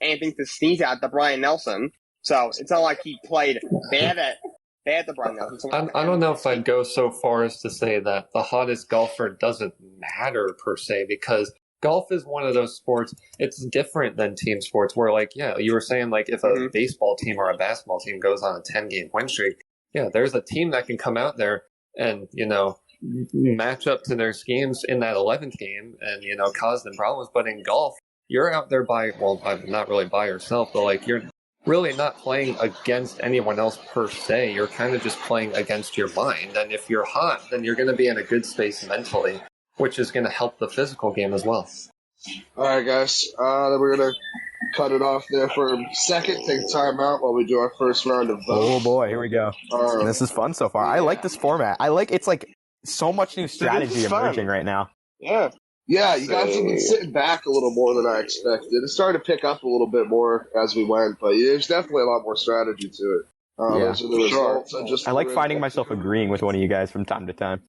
anything to sneeze at the Brian Nelson. So it's not like he played bad at the Brian Nelson. So I don't know if I'd go so far as to say that the hottest golfer doesn't matter per se, because golf is one of those sports, it's different than team sports where you were saying if a baseball team or a basketball team goes on a 10-game win streak, yeah, there's a team that can come out there and, match up to their schemes in that 11th game and, cause them problems. But in golf, you're out there not really by yourself, but you're really not playing against anyone else per se. You're kind of just playing against your mind. And if you're hot, then you're going to be in a good space mentally, which is going to help the physical game as well. All right, guys. Then we're going to cut it off there for a second, take a timeout while we do our first round of votes. Oh boy, here we go. This is fun so far. I like this format. It's so much new strategy emerging right now. Yeah. Yeah, you guys have been sitting back a little more than I expected. It started to pick up a little bit more as we went, but there's definitely a lot more strategy to it. Those are the results. I like finding myself agreeing with one of you guys from time to time.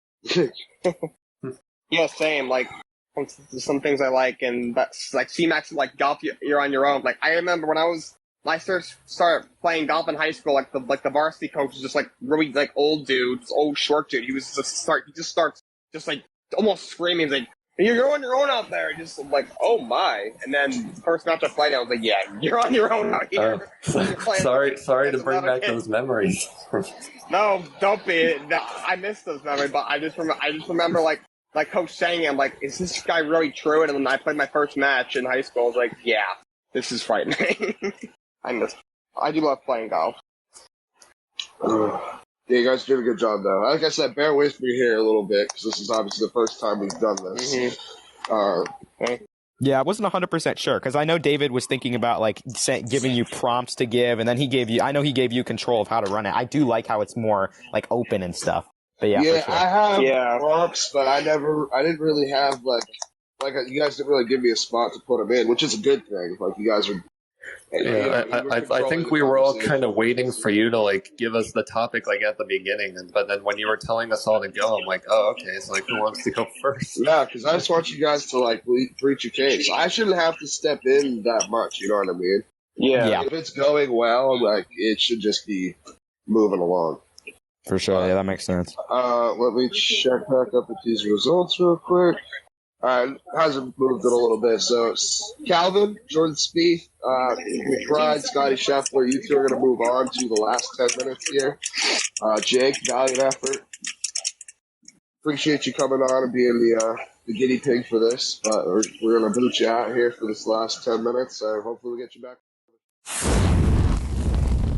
Yeah, same. Some things I like, and that's C-Max, golf, you're on your own. I remember when I started playing golf in high school, the varsity coach was just really old dude, old short dude. He was starts almost screaming. He's you're on your own out there. Just oh my. And then first match I played, I was yeah, you're on your own out here. Sorry to bring back those memories. No, don't be. I miss those memories, but I just remember coach saying, I'm is this guy really true? And when I played my first match in high school, I was yeah, this is frightening. I do love playing golf. Yeah, you guys did a good job, though. Like I said, bear with me here a little bit, because this is obviously the first time we've done this. Yeah, I wasn't 100% sure, because I know David was thinking about, giving you prompts to give, and then he gave you control of how to run it. I do like how it's more, open and stuff. But yeah, for sure. I have prompts, but I didn't really have, you guys didn't really give me a spot to put them in, which is a good thing. You guys are... Yeah, I think we were all kind of waiting for you to give us the topic at the beginning, but then when you were telling us all to go, I'm oh, okay, it's who wants to go first? Yeah, because I just want you guys to preach your case. I shouldn't have to step in that much, you know what I mean? Yeah. If it's going well, it should just be moving along. For sure, yeah, that makes sense. Let me check back up at these results real quick. Hasn't moved it a little bit. So, Calvin, Jordan Spieth, McBride, Scotty Scheffler, you two are going to move on to the last 10 minutes here. Jake, valiant effort. Appreciate you coming on and being the guinea pig for this, but we're going to boot you out here for this last 10 minutes. Hopefully we'll get you back.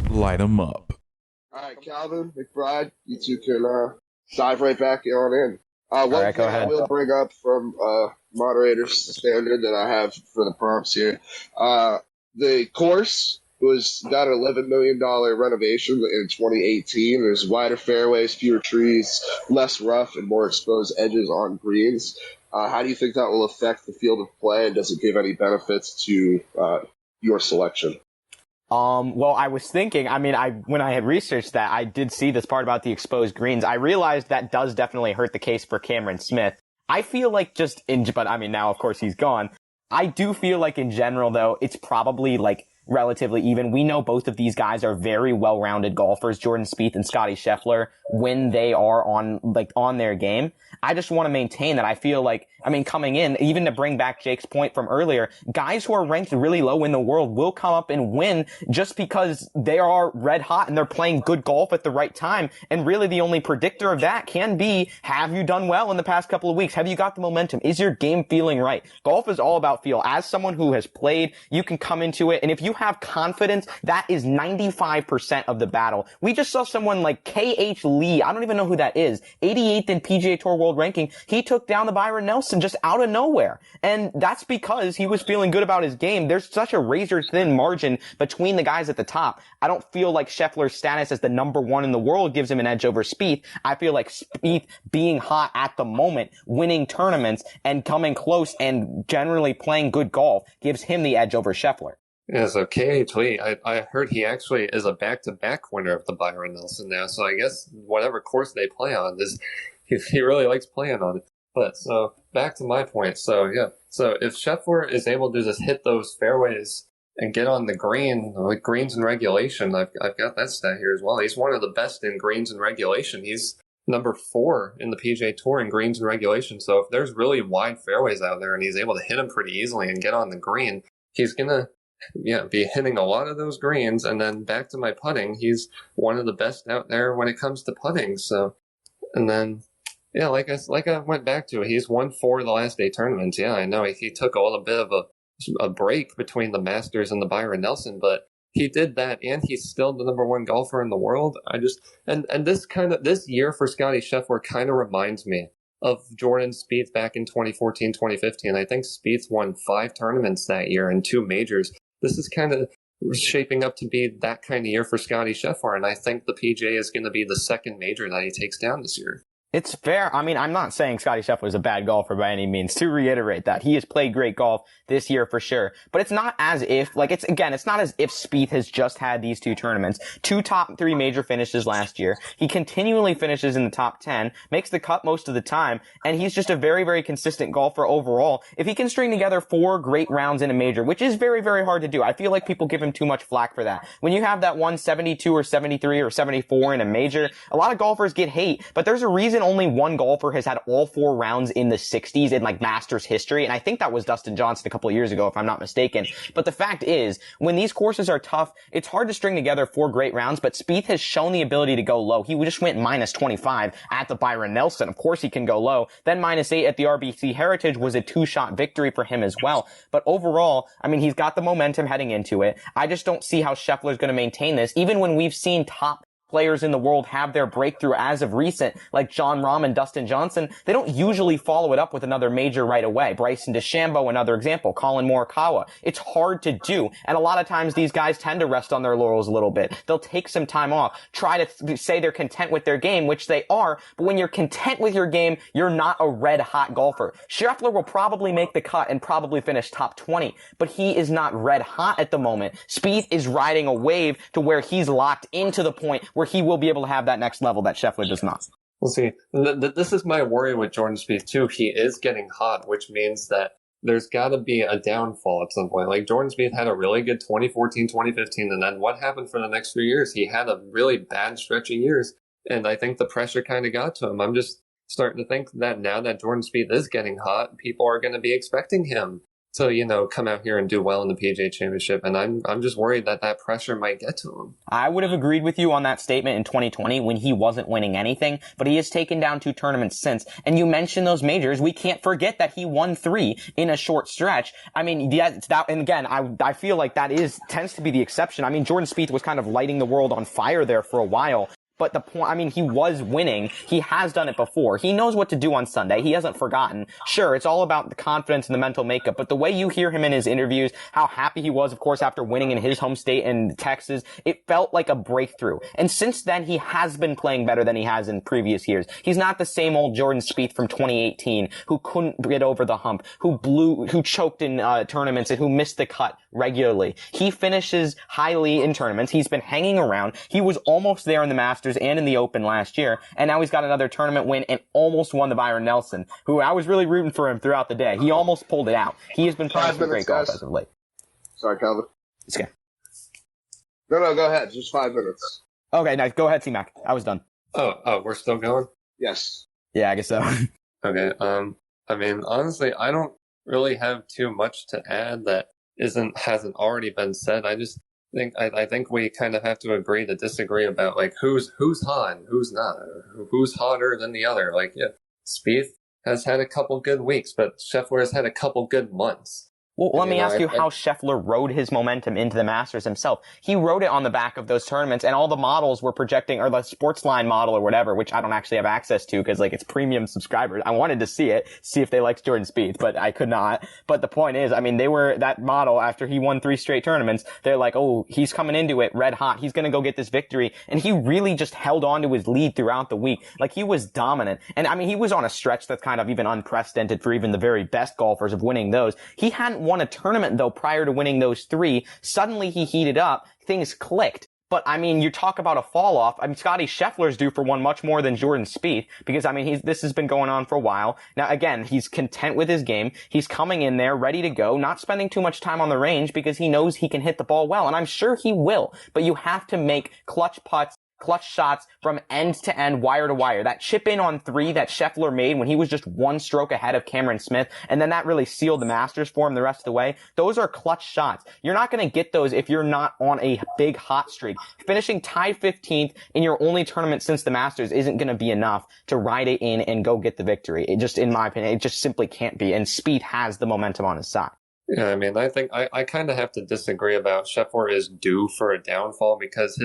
Light 'em up. All right, Calvin, McBride, you two can dive right back on in. One right, go thing I ahead. will bring up from moderator's standard that I have for the prompts here. The course got an $11 million renovation in 2018. There's wider fairways, fewer trees, less rough, and more exposed edges on greens. How do you think that will affect the field of play, and does it give any benefits to your selection? Well, I was thinking, when I had researched that, I did see this part about the exposed greens. I realized that does definitely hurt the case for Cameron Smith. I feel like now of course he's gone. I do feel like in general though, it's probably like relatively even. We know both of these guys are very well-rounded golfers, Jordan Spieth and Scottie Scheffler, when they are on their game. I just want to maintain that I feel like, coming in, even to bring back Jake's point from earlier, guys who are ranked really low in the world will come up and win just because they are red hot and they're playing good golf at the right time. And really the only predictor of that can be, have you done well in the past couple of weeks? Have you got the momentum? Is your game feeling right? Golf is all about feel. As someone who has played, you can come into it, and if you have confidence, that is 95% of the battle. We just saw someone like K.H. Lee, I don't even know who that is, 88th in PGA Tour World Ranking. He took down the Byron Nelson just out of nowhere. And that's because he was feeling good about his game. There's such a razor-thin margin between the guys at the top. I don't feel like Scheffler's status as the number one in the world gives him an edge over Spieth. I feel like Spieth being hot at the moment, winning tournaments, and coming close and generally playing good golf gives him the edge over Scheffler. Yeah, so K.H. Lee, I heard he actually is a back-to-back winner of the Byron Nelson now, so I guess whatever course they play on, he really likes playing on it. But so back to my point. So yeah, so if Scheffler is able to just hit those fairways and get on the green, like greens in regulation, I've got that stat here as well. He's one of the best in greens in regulation. He's number 4 in the PGA Tour in greens in regulation. So if there's really wide fairways out there and he's able to hit them pretty easily and get on the green, he's gonna be hitting a lot of those greens. And then back to my putting, he's one of the best out there when it comes to putting. So, and then. Yeah, like I went back to it, he's won 4 of the last 8 tournaments. Yeah, I know he took a little bit of a break between the Masters and the Byron Nelson, but he did that, and he's still the number 1 golfer in the world. And this year for Scottie Scheffler kind of reminds me of Jordan Spieth back in 2014, 2015. I think Spieth won 5 tournaments that year and 2 majors. This is kind of shaping up to be that kind of year for Scottie Scheffler, and I think the PGA is going to be the second major that he takes down this year. It's fair. I'm not saying Scottie Scheffler is a bad golfer by any means. To reiterate that, he has played great golf this year for sure. But it's not as if, it's not as if Spieth has just had these 2 tournaments. 2 top 3 major finishes last year. He continually finishes in the top 10, makes the cut most of the time, and he's just a very, very consistent golfer overall. If he can string together 4 great rounds in a major, which is very, very hard to do. I feel like people give him too much flack for that. When you have that 172 or 73 or 74 in a major, a lot of golfers get hate, but there's a reason only one golfer has had all 4 rounds in the 60s in Masters history, and I think that was Dustin Johnson a couple of years ago, if I'm not mistaken. But the fact is, when these courses are tough, it's hard to string together 4 great rounds, but Spieth has shown the ability to go low. He just went minus 25 at the Byron Nelson. Of course he can go low. Then minus 8 at the RBC Heritage was a 2-shot victory for him as well. But overall, he's got the momentum heading into it. I just don't see how Scheffler's going to maintain this, even when we've seen top players in the world have their breakthrough as of recent, like Jon Rahm and Dustin Johnson. They don't usually follow it up with another major right away. Bryson DeChambeau, another example. Colin Morikawa. It's hard to do, and a lot of times these guys tend to rest on their laurels a little bit. They'll take some time off, try to say they're content with their game, which they are, but when you're content with your game, you're not a red-hot golfer. Scheffler will probably make the cut and probably finish top 20, but he is not red-hot at the moment. Spieth is riding a wave to where he's locked into the point where he will be able to have that next level that Scheffler does not. We'll see. This is my worry with Jordan Spieth too. He is getting hot, which means that there's got to be a downfall at some point. Like Jordan Spieth had a really good 2014, 2015, and then what happened for the next few years? He had a really bad stretch of years, and I think the pressure kind of got to him. I'm just starting to think that now that Jordan Spieth is getting hot, people are going to be expecting him to come out here and do well in the PGA Championship, and I'm just worried that pressure might get to him. I would have agreed with you on that statement in 2020 when he wasn't winning anything, but he has taken down 2 tournaments since. And you mentioned those majors. We can't forget that he won 3 in a short stretch. I mean, yeah, it's that, and again, I feel like that tends to be the exception. I mean, Jordan Spieth was kind of lighting the world on fire there for a while. But the point, I mean, he was winning. He has done it before. He knows what to do on Sunday. He hasn't forgotten. Sure, it's all about the confidence and the mental makeup, but the way you hear him in his interviews, how happy he was, of course, after winning in his home state in Texas, it felt like a breakthrough. And since then, he has been playing better than he has in previous years. He's not the same old Jordan Spieth from 2018 who couldn't get over the hump, who choked in tournaments and who missed the cut regularly. He finishes highly in tournaments. He's been hanging around. He was almost there in the Masters and in the Open last year, and now he's got another tournament win and almost won the Byron Nelson, who I was really rooting for him throughout the day. He almost pulled it out. He has been playing some great golf as of late. Sorry, Calvin. It's okay. No, go ahead. Just 5 minutes. Okay, nice. Go ahead, C-Mac. I was done. Oh, we're still going? Yes. Yeah, I guess so. Okay. I mean, honestly, I don't really have too much to add that hasn't already been said. I think we kind of have to agree to disagree about like who's hot and who's not, or who's hotter than the other. Like, yeah, Spieth has had a couple good weeks, but Scheffler has had a couple good months. Well, let me ask you how Scheffler rode his momentum into the Masters himself. He rode it on the back of those tournaments, and all the models were projecting, or the Sportsline model or whatever, which I don't actually have access to because, like, it's premium subscribers. I wanted to see if they liked Jordan Spieth, but I could not. But the point is, I mean, that model, after he won 3 straight tournaments, they're like, oh, he's coming into it red hot. He's going to go get this victory. And he really just held on to his lead throughout the week. Like, he was dominant. And, I mean, he was on a stretch that's kind of even unprecedented for even the very best golfers of winning those. He hadn't won a tournament, though, prior to winning those 3. Suddenly he heated up. Things clicked. But, I mean, you talk about a fall-off. I mean, Scotty Scheffler's due for one much more than Jordan Spieth because, I mean, this has been going on for a while. Now, again, he's content with his game. He's coming in there ready to go, not spending too much time on the range because he knows he can hit the ball well, and I'm sure he will. But you have to make clutch putts, clutch shots from end to end, wire to wire. That chip in on 3 that Scheffler made when he was just 1 stroke ahead of Cameron Smith, and then that really sealed the Masters for him the rest of the way. Those are clutch shots. You're not going to get those if you're not on a big hot streak. Finishing tied 15th in your only tournament since the Masters isn't going to be enough to ride it in and go get the victory. It just, in my opinion, it just simply can't be, and Spieth has the momentum on his side. Yeah, I mean, I think I kind of have to disagree about Scheffler is due for a downfall because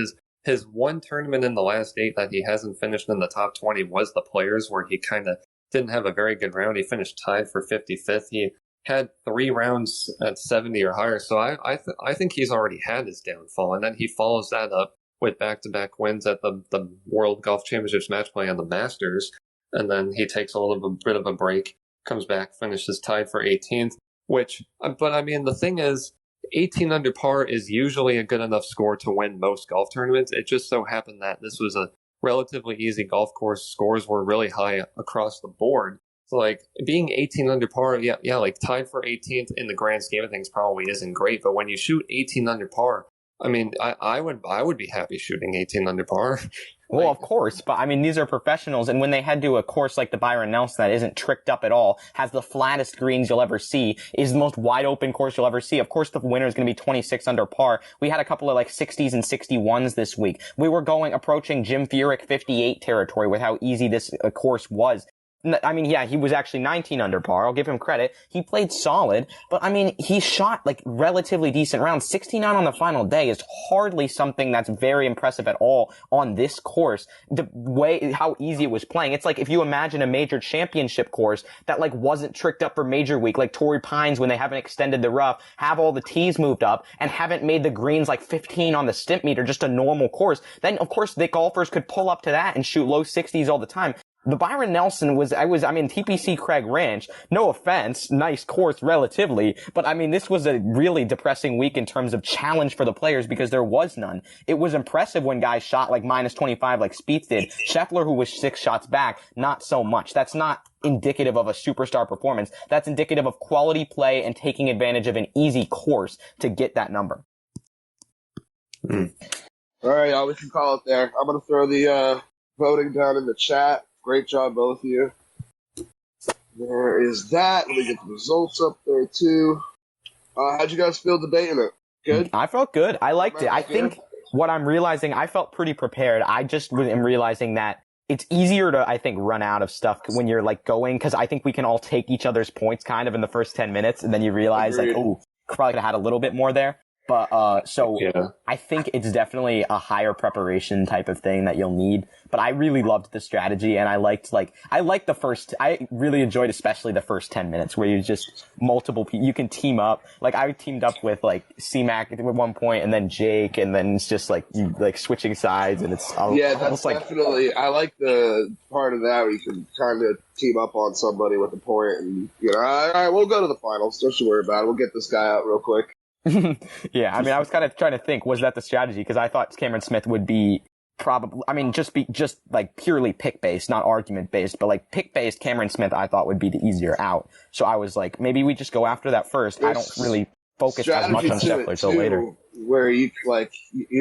his one tournament in the last 8 that he hasn't finished in the top 20 was the Players, where he kind of didn't have a very good round. He finished tied for 55th. He had 3 rounds at 70 or higher. So I think he's already had his downfall. And then he follows that up with back-to-back wins at the World Golf Championships match play on the Masters. And then he takes a little bit of a break, comes back, finishes tied for 18th, but I mean, the thing is, 18 under par is usually a good enough score to win most golf tournaments. It just so happened that this was a relatively easy golf course. Scores were really high across the board. So, like, being 18 under par, yeah, like, tied for 18th in the grand scheme of things probably isn't great. But when you shoot 18 under par, I mean, I would be happy shooting 18 under par. Well, of course, but I mean, these are professionals, and when they head to a course like the Byron Nelson that isn't tricked up at all, has the flattest greens you'll ever see, is the most wide open course you'll ever see. Of course, the winner is going to be 26 under par. We had a couple of like 60s and 61s this week. We were approaching Jim Furyk 58 territory with how easy this course was. I mean, yeah, he was actually 19 under par. I'll give him credit. He played solid, but I mean, he shot like relatively decent rounds. 69 on the final day is hardly something that's very impressive at all on this course. The way, how easy it was playing. It's like if you imagine a major championship course that like wasn't tricked up for major week, like Torrey Pines when they haven't extended the rough, have all the tees moved up and haven't made the greens like 15 on the stimp meter, just a normal course. Then of course the golfers could pull up to that and shoot low 60s all the time. The Byron Nelson was TPC Craig Ranch. No offense, nice course relatively, but I mean, this was a really depressing week in terms of challenge for the players because there was none. It was impressive when guys shot like minus 25 like Spieth did. Scheffler, who was 6 shots back, not so much. That's not indicative of a superstar performance. That's indicative of quality play and taking advantage of an easy course to get that number. All right, y'all, we can call it there. I'm going to throw the voting down in the chat. Great job, both of you. There is that. Let me get the results up there, too. How'd you guys feel debating it? Good? I felt good. I liked it. I think what I'm realizing, I felt pretty prepared. I just am realizing that it's easier to, I think, run out of stuff when you're like going, because I think we can all take each other's points kind of in the first 10 minutes, and then you realize like, oh, probably could have had a little bit more there. But I think it's definitely a higher preparation type of thing that you'll need. But I really loved the strategy, and I really enjoyed especially the first 10 minutes where you just multiple people, you can team up. Like I teamed up with like C-Mac at one point, and then Jake, and then it's just like you like switching sides, and it's that's definitely. I like the part of that where you can kind of team up on somebody with a point, and all right, we'll go to the finals. Don't you worry about it. We'll get this guy out real quick. Yeah, I mean, I was kind of trying to think, was that the strategy? Because I thought Cameron Smith would be probably, I mean, just like purely pick based, not argument based, but like pick based. Cameron Smith, I thought would be the easier out. So I was like, maybe we just go after that first. I don't really focus as much on Scheffler till later. Where you're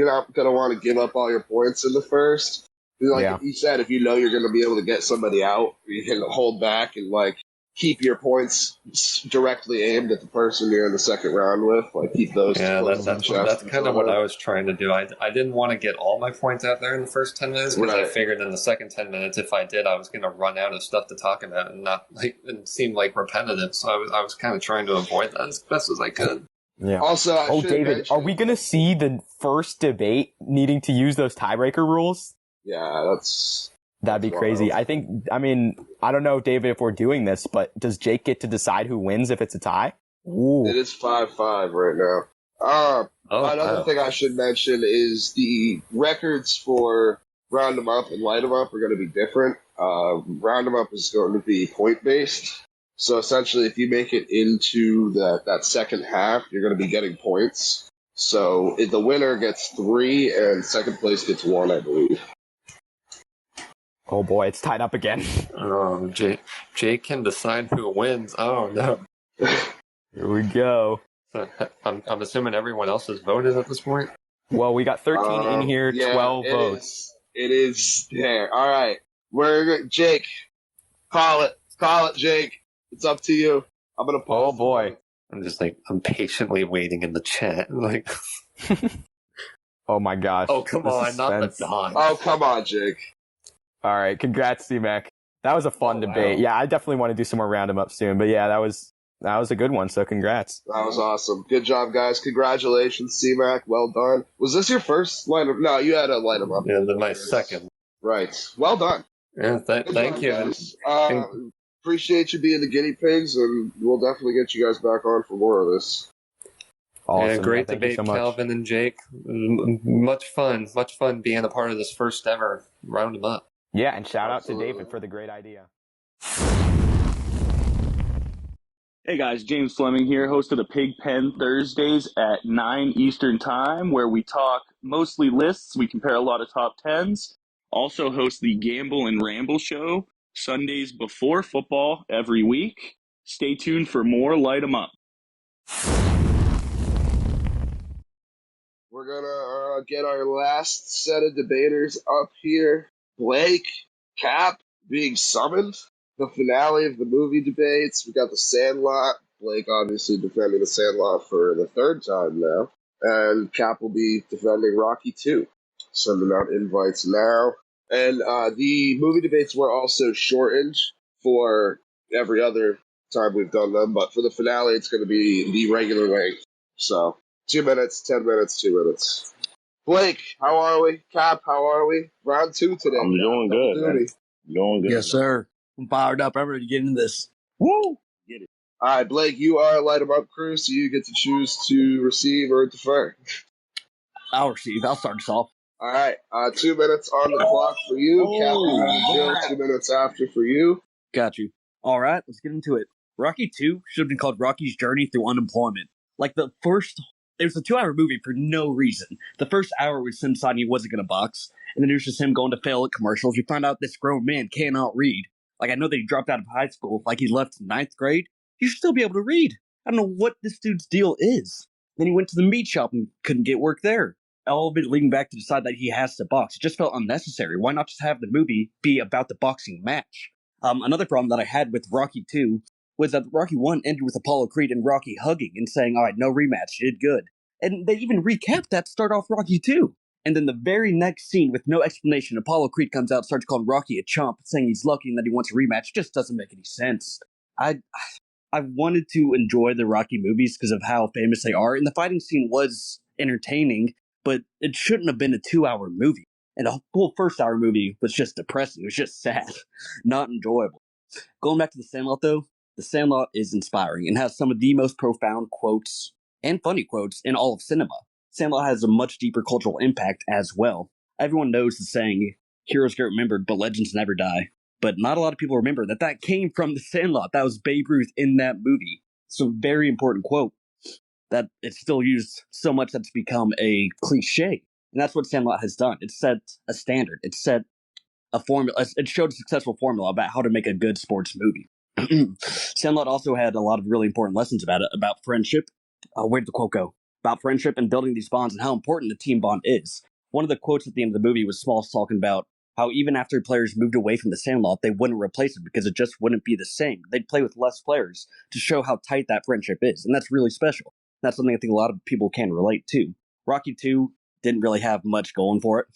not gonna want to give up all your points in the first. Like you said, if you know you're gonna be able to get somebody out, you can hold back and like keep your points directly aimed at the person you're in the second round with. Like keep those. Yeah, that's kind of what I was trying to do. I didn't want to get all my points out there in the first 10 minutes because I figured in the second 10 minutes, if I did, I was going to run out of stuff to talk about and not like and seem like repetitive. So I was kind of trying to avoid that as best as I could. Yeah. Also, David, are we going to see the first debate needing to use those tiebreaker rules? Yeah, that'd be crazy. I don't know, David, if we're doing this, but does Jake get to decide who wins if it's a tie? Ooh. It is 5-5 right now. Another thing I should mention is the records for Round 'em Up and Light 'em Up are going to be different. Round 'em Up is going to be point-based. So essentially, if you make it into that second half, you're going to be getting points. So the winner gets 3 and second place gets 1, I believe. Oh boy, it's tied up again. Oh, Jake can decide who wins. Oh no. Here we go. So, I'm assuming everyone else has voted at this point? Well, we got 13 in here, 12 votes. It is there. All right. Jake, call it, Jake. It's up to you. I'm going to pause. Oh boy. I'm just like, I'm patiently waiting in the chat. Like, oh my gosh. Oh, come on, not the Don. Oh, come on, Jake. All right, congrats, C-Mac. That was a fun debate. Wow. Yeah, I definitely want to do some more Round 'em Up soon. But yeah, that was a good one. So congrats. That was awesome. Good job, guys. Congratulations, C-Mac. Well done. Was this your first Light 'em? No, you had a Light 'em Up. Yeah, my second. Right. Well done. Yeah, thank you. Appreciate you being the guinea pigs, and we'll definitely get you guys back on for more of this. Awesome. Yeah, great debate, so Calvin and Jake. Much fun being a part of this first ever Round 'em Up. Yeah, and shout out to David for the great idea. Hey guys, James Fleming here, host of the Pigpen Thursdays at 9 Eastern Time, where we talk mostly lists. We compare a lot of top 10s. Also host the Gamble and Ramble Show Sundays before football every week. Stay tuned for more Light 'em Up. We're going to get our last set of debaters up here. Blake, Cap being summoned. The finale of the movie debates. We got the Sandlot. Blake obviously defending the Sandlot for the third time now. And Cap will be defending Rocky 2. Sending out invites now. And the movie debates were also shortened for every other time we've done them. But for the finale, it's going to be the regular length. So 2 minutes, 10 minutes, 2 minutes. Blake, how are we? Cap, how are we? Round 2 today. I'm doing good, man. Doing good. Yes, sir. I'm fired up. I'm ready to get into this. Woo! Get it. All right, Blake, you are Light 'em Up crew, so you get to choose to receive or defer. I'll receive. I'll start us off. All right, 2 minutes on the clock for you. Captain, 2 minutes after for you. Got you. All right, let's get into it. Rocky 2 should have been called Rocky's Journey Through Unemployment. Like it was a 2-hour movie for no reason. The first hour was him deciding he wasn't going to box, and then it was just him going to fail at commercials. We found out this grown man cannot read. Like, I know that he dropped out of high school, like he left in 9th grade. He should still be able to read. I don't know what this dude's deal is. Then he went to the meat shop and couldn't get work there. All of it leading back to decide that he has to box. It just felt unnecessary. Why not just have the movie be about the boxing match? Another problem that I had with Rocky 2 was that Rocky 1 ended with Apollo Creed and Rocky hugging and saying, all right, no rematch, you did good. And they even recapped that to start off Rocky 2. And then the very next scene, with no explanation, Apollo Creed comes out, starts calling Rocky a chump, saying he's lucky and that he wants a rematch. Just doesn't make any sense. I wanted to enjoy the Rocky movies because of how famous they are, and the fighting scene was entertaining, but it shouldn't have been a 2-hour movie. And the whole first-hour movie was just depressing. It was just sad, not enjoyable. Going back to The Sandlot, though, The Sandlot is inspiring and has some of the most profound quotes and funny quotes in all of cinema. Sandlot has a much deeper cultural impact as well. Everyone knows the saying, heroes get remembered, but legends never die. But not a lot of people remember that came from The Sandlot. That was Babe Ruth in that movie. So very important quote that it's still used so much that it's become a cliche. And that's what Sandlot has done. It set a standard. It set a formula. It showed a successful formula about how to make a good sports movie. Sandlot also had a lot of really important lessons about it, about friendship. Where'd the quote go? About friendship and building these bonds and how important the team bond is. One of the quotes at the end of the movie was Smalls talking about how even after players moved away from the Sandlot, they wouldn't replace it because it just wouldn't be the same. They'd play with less players to show how tight that friendship is, and that's really special. That's something I think a lot of people can relate to. Rocky 2 didn't really have much going for it.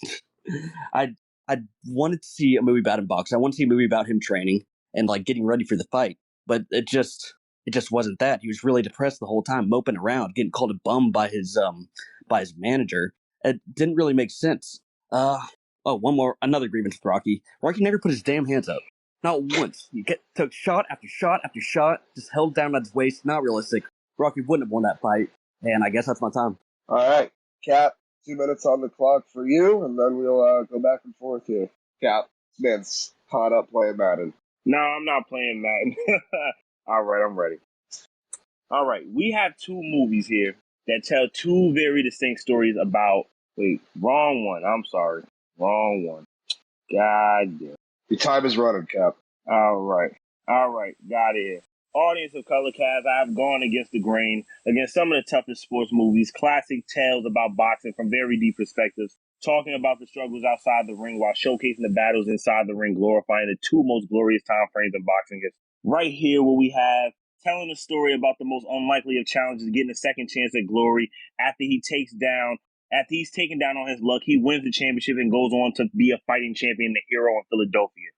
I wanted to see a movie about him boxing. I wanted to see a movie about him training and like getting ready for the fight, but it just wasn't that. He was really depressed the whole time, moping around, getting called a bum by his manager. It didn't really make sense. Another grievance with Rocky. Rocky never put his damn hands up. Not once. He took shot after shot after shot, just held down at his waist. Not realistic. Rocky wouldn't have won that fight, and I guess that's my time. All right, Cap, 2 minutes on the clock for you, and then we'll go back and forth here. Cap, this man's caught up playing Madden. No, I'm not playing Madden. All right, I'm ready. All right, we have two movies here that tell two very distinct stories about. Wait, wrong one. I'm sorry. Wrong one. God damn. Your time is running, Cap. All right. Got it. Audience of color cast, I have gone against the grain, against some of the toughest sports movies, classic tales about boxing from very deep perspectives, talking about the struggles outside the ring while showcasing the battles inside the ring, glorifying the two most glorious time frames in boxing. It's right here where we have telling a story about the most unlikely of challenges, getting a second chance at glory after he's taken down on his luck. He wins the championship and goes on to be a fighting champion, the hero in Philadelphia.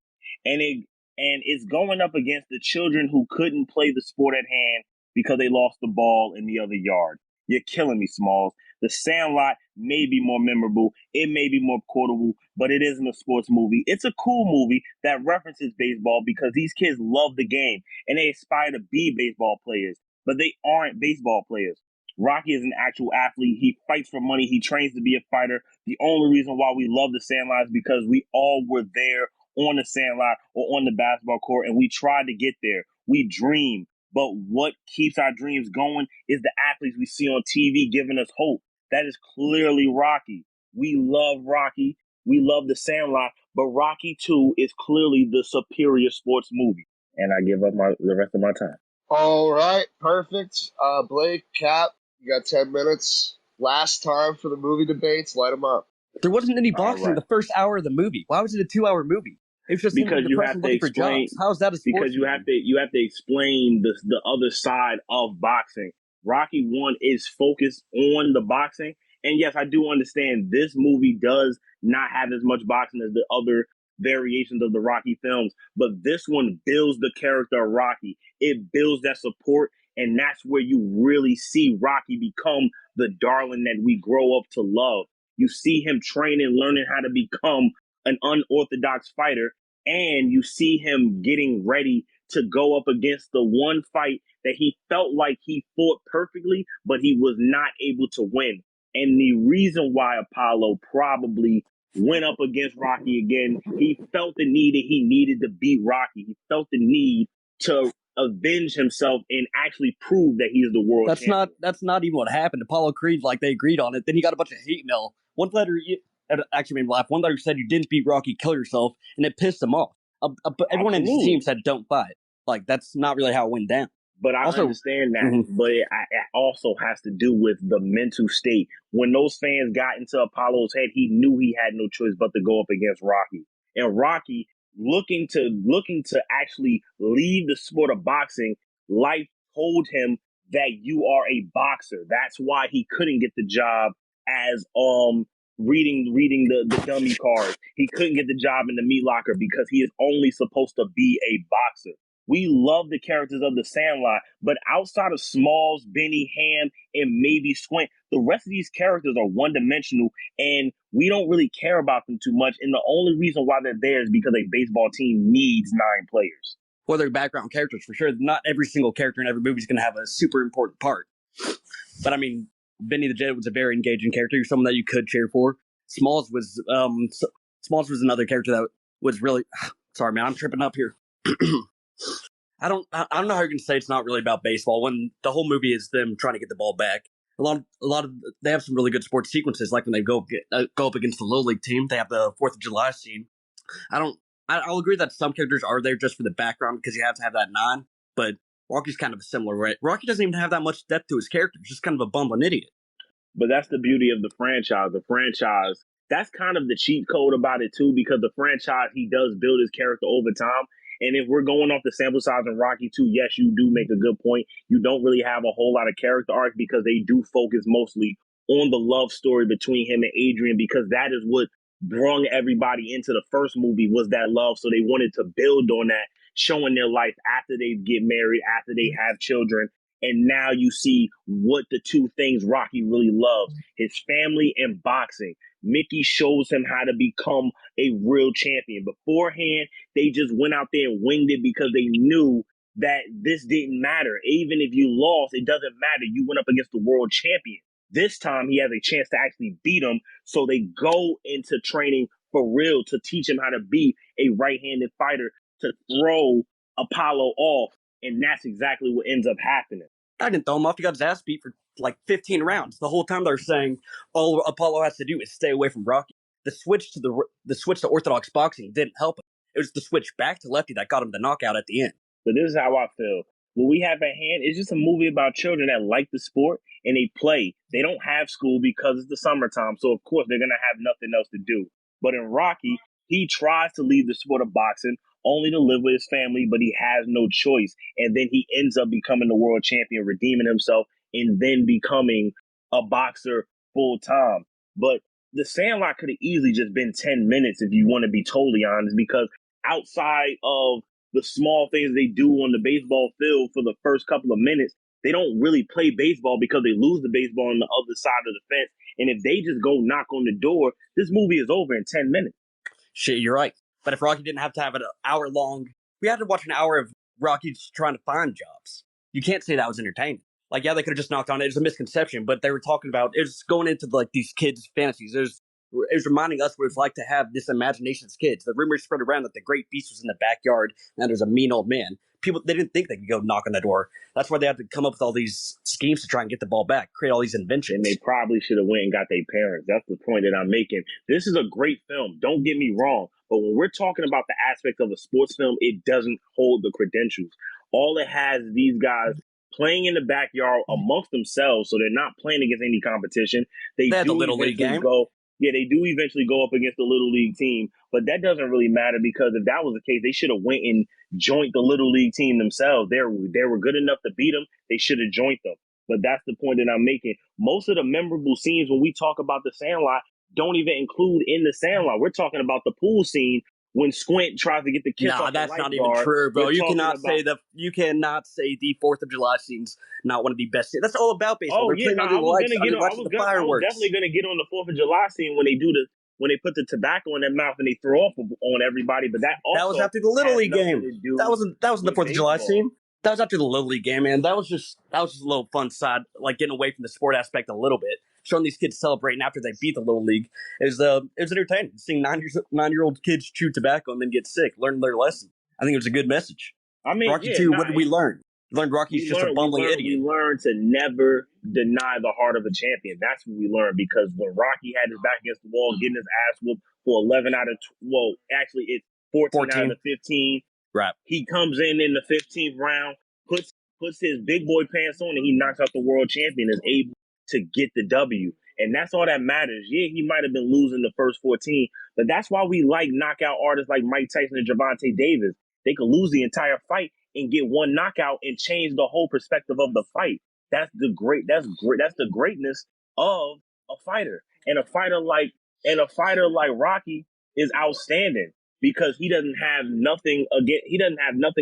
And it's going up against the children who couldn't play the sport at hand because they lost the ball in the other yard. You're killing me, Smalls. The Sandlot may be more memorable. It may be more quotable, but it isn't a sports movie. It's a cool movie that references baseball because these kids love the game and they aspire to be baseball players, but they aren't baseball players. Rocky is an actual athlete. He fights for money. He trains to be a fighter. The only reason why we love the Sandlot is because we all were there on the Sandlot or on the basketball court, and we tried to get there. We dream, but what keeps our dreams going is the athletes we see on TV giving us hope. That is clearly Rocky. We love Rocky. We love the Sandlot, but Rocky 2 is clearly the superior sports movie. And I give up the rest of my time. All right, perfect. Blake, Cap, you got 10 minutes. Last time for the movie debates. Light them up. There wasn't any boxing in the first hour of the movie. Why was it a 2-hour movie? It was just because you have to explain. How is that a sports because you have to explain the other side of boxing. Rocky 1 is focused on the boxing, and yes, I do understand this movie does not have as much boxing as the other variations of the Rocky films, but this one builds the character of Rocky. It builds that support, and that's where you really see Rocky become the darling that we grow up to love. You see him training, learning how to become an unorthodox fighter, and you see him getting ready to go up against the one fight that he felt like he fought perfectly, but he was not able to win. And the reason why Apollo probably went up against Rocky again, he felt the need that he needed to beat Rocky. He felt the need to avenge himself and actually prove that he is the world champion. That's not even what happened. Apollo Creed, like, they agreed on it. Then he got a bunch of hate mail. One letter actually made me laugh. One letter said, "You didn't beat Rocky, kill yourself," and it pissed him off. But everyone in his team said, "Don't fight." Like, that's not really how it went down. But I understand that. But it also has to do with the mental state. When those fans got into Apollo's head, he knew he had no choice but to go up against Rocky. And Rocky, looking to actually leave the sport of boxing, life told him that you are a boxer. That's why he couldn't get the job as reading the dummy cards. He couldn't get the job in the meat locker because he is only supposed to be a boxer. We love the characters of the Sandlot, but outside of Smalls, Benny, Ham, and maybe Squint, the rest of these characters are one-dimensional, and we don't really care about them too much. And the only reason why they're there is because a baseball team needs 9 players. Well, they're background characters for sure. Not every single character in every movie is going to have a super important part. But I mean, Benny the Jet was a very engaging character. You're someone that you could cheer for. Smalls was another character that was really. Sorry, man, I'm tripping up here. I don't know how you can say it's not really about baseball when the whole movie is them trying to get the ball back. A lot of they have some really good sports sequences, like when they go up against the Little League team. They have the 4th of July scene. I'll agree that some characters are there just for the background because you have to have that 9. But Rocky's kind of a similar way. Rocky doesn't even have that much depth to his character. He's just kind of a bumbling idiot. But that's the beauty of the franchise. The franchise, that's kind of the cheat code about it too, because the franchise, he does build his character over time. And if we're going off the sample size in Rocky 2, yes, you do make a good point. You don't really have a whole lot of character arc because they do focus mostly on the love story between him and Adrian, because that is what brung everybody into the first movie, was that love. So they wanted to build on that, showing their life after they get married, after they have children. And now you see what the 2 things Rocky really loves: his family and boxing. Mickey shows him how to become a real champion. Beforehand, they just went out there and winged it because they knew that this didn't matter. Even if you lost, it doesn't matter. You went up against the world champion. This time, he has a chance to actually beat him. So they go into training for real to teach him how to be a right-handed fighter, to throw Apollo off. And that's exactly what ends up happening. I didn't throw him off. He got his ass beat for like 15 rounds. The whole time they're saying all Apollo has to do is stay away from Rocky. The switch to orthodox boxing didn't help him. It was the switch back to lefty that got him the knockout at the end. But this is how I feel. What we have at hand is just a movie about children that like the sport and they play. They don't have school because it's the summertime, so of course they're going to have nothing else to do. But in Rocky, he tries to leave the sport of boxing only to live with his family, but he has no choice. And then he ends up becoming the world champion, redeeming himself, and then becoming a boxer full time. But the Sandlot could have easily just been 10 minutes if you want to be totally honest, because outside of the small things they do on the baseball field for the first couple of minutes, they don't really play baseball because they lose the baseball on the other side of the fence. And if they just go knock on the door, this movie is over in 10 minutes. Shit, you're right. But if Rocky didn't have to have an hour long, we had to watch an hour of Rocky just trying to find jobs. You can't say that was entertaining. Like, yeah, they could have just knocked on it. It was a misconception, but they were talking about, it was going into like these kids' fantasies. It was reminding us what it's like to have this imagination as kids. The rumors spread around that the Great Beast was in the backyard and there's a mean old man. People, they didn't think they could go knock on the door. That's why they had to come up with all these schemes to try and get the ball back, create all these inventions. And they probably should have went and got their parents. That's the point that I'm making. This is a great film. Don't get me wrong. But when we're talking about the aspect of a sports film, it doesn't hold the credentials. All it has is these guys playing in the backyard amongst themselves, so they're not playing against any competition. They had do the Little League game. They do eventually go up against the Little League team, but that doesn't really matter because if that was the case, they should have went and joined the Little League team themselves. They were good enough to beat them. They should have joined them. But that's the point that I'm making. Most of the memorable scenes when we talk about the Sandlot don't even include in the Sandlot. We're talking about the pool scene when Squint tries to get the kiss off the that's not lifeguard. even true, bro. You cannot say the 4th of July scene's not one of the best scenes. That's all about baseball. Oh, yeah, I was definitely going to get on the 4th of July scene when they put the tobacco in their mouth and they throw off on everybody. But that was after the Little League game. That wasn't the 4th of July scene. That was after the Little League game, man. That was just a little fun side, like getting away from the sport aspect a little bit, showing these kids celebrating after they beat the Little League. It was entertaining. Seeing 9-year-old kids chew tobacco and then get sick, learn their lesson. I think it was a good message. I mean, Rocky 2, what did we learn? We learned Rocky's just a bumbling idiot. We learned to never deny the heart of a champion. That's what we learned, because when Rocky had his back against the wall, getting his ass whooped for 11 out of it's 14 out of 15. Right. He comes in the 15th round, puts his big boy pants on, and he knocks out the world champion, is able to get the W. And that's all that matters. Yeah, he might have been losing the first 14, but that's why we like knockout artists like Mike Tyson and Gervonta Davis. They could lose the entire fight, and get one knockout and change the whole perspective of the fight. That's the greatness of a fighter. And a fighter like Rocky is outstanding because he doesn't have nothing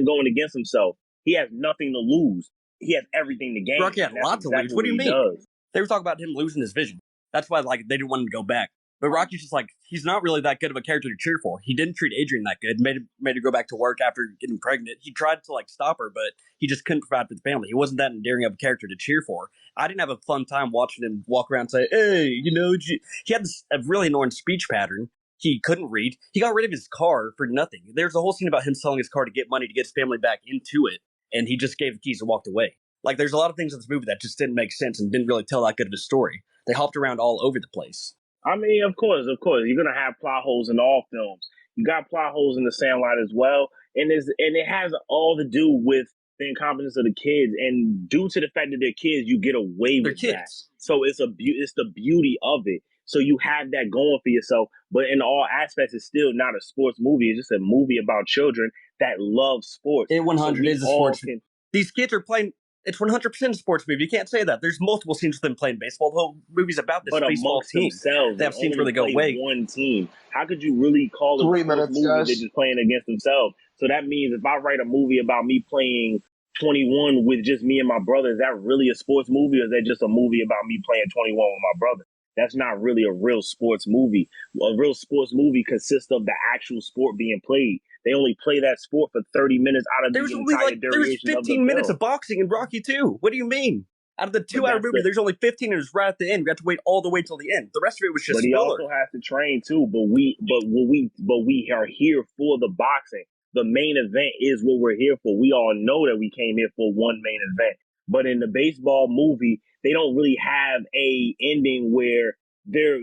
going against himself. He has nothing to lose. He has everything to gain. Rocky had a lot to lose. What do you mean? Does. They were talking about him losing his vision. That's why they didn't want him to go back. But Rocky's just he's not really that good of a character to cheer for. He didn't treat Adrian that good. Made her go back to work after getting pregnant. He tried to stop her, but he just couldn't provide for the family. He wasn't that endearing of a character to cheer for. I didn't have a fun time watching him walk around and say, "Hey, he had a really annoying speech pattern. He couldn't read. He got rid of his car for nothing. There's a whole scene about him selling his car to get money to get his family back into it, and he just gave the keys and walked away. There's a lot of things in this movie that just didn't make sense and didn't really tell that good of a story. They hopped around all over the place. I mean, of course. You're going to have plot holes in all films. You got plot holes in The Sandlot as well. And it has all to do with the incompetence of the kids. And due to the fact that they're kids, you get away with that. So it's the beauty of it. So you have that going for yourself. But in all aspects, it's still not a sports movie. It's just a movie about children that love sports. It 100 is a sports movie. These kids are playing... It's 100% a sports movie. You can't say that. There's multiple scenes of them playing baseball. The whole movie's about this baseball team. They have scenes where they go away. One team. How could you really call it a sports movie? They're just playing against themselves. So that means if I write a movie about me playing 21 with just me and my brother, is that really a sports movie, or is that just a movie about me playing 21 with my brother? That's not really a real sports movie. A real sports movie consists of the actual sport being played. They only play that sport for 30 minutes out of the entire duration of the film. There's 15 minutes of boxing in Rocky 2. What do you mean? Out of the 2-hour movie, there's only 15 minutes right at the end. We have to wait all the way till the end. The rest of it was just filler. But he also has to train too. But we are here for the boxing. The main event is what we're here for. We all know that we came here for one main event. But in the baseball movie, they don't really have a ending where they're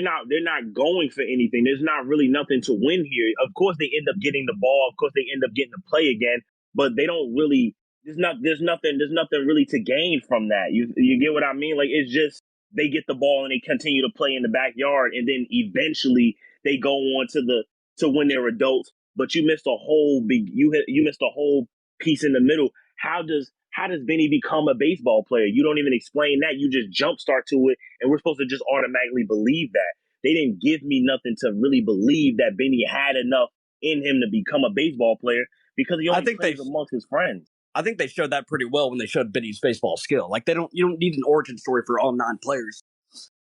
not going for anything. There's not really nothing to win here. Of course, they end up getting the ball. Of course, they end up getting to play again. But they don't really. There's nothing really to gain from that. You get what I mean? It's just they get the ball and they continue to play in the backyard, and then eventually they go on to when they're adults. But you missed a whole piece in the middle. How does Benny become a baseball player? You don't even explain that. You just jumpstart to it, and we're supposed to just automatically believe that. They didn't give me nothing to really believe that Benny had enough in him to become a baseball player because he only plays amongst his friends. I think they showed that pretty well when they showed Benny's baseball skill. You don't need an origin story for all 9 players.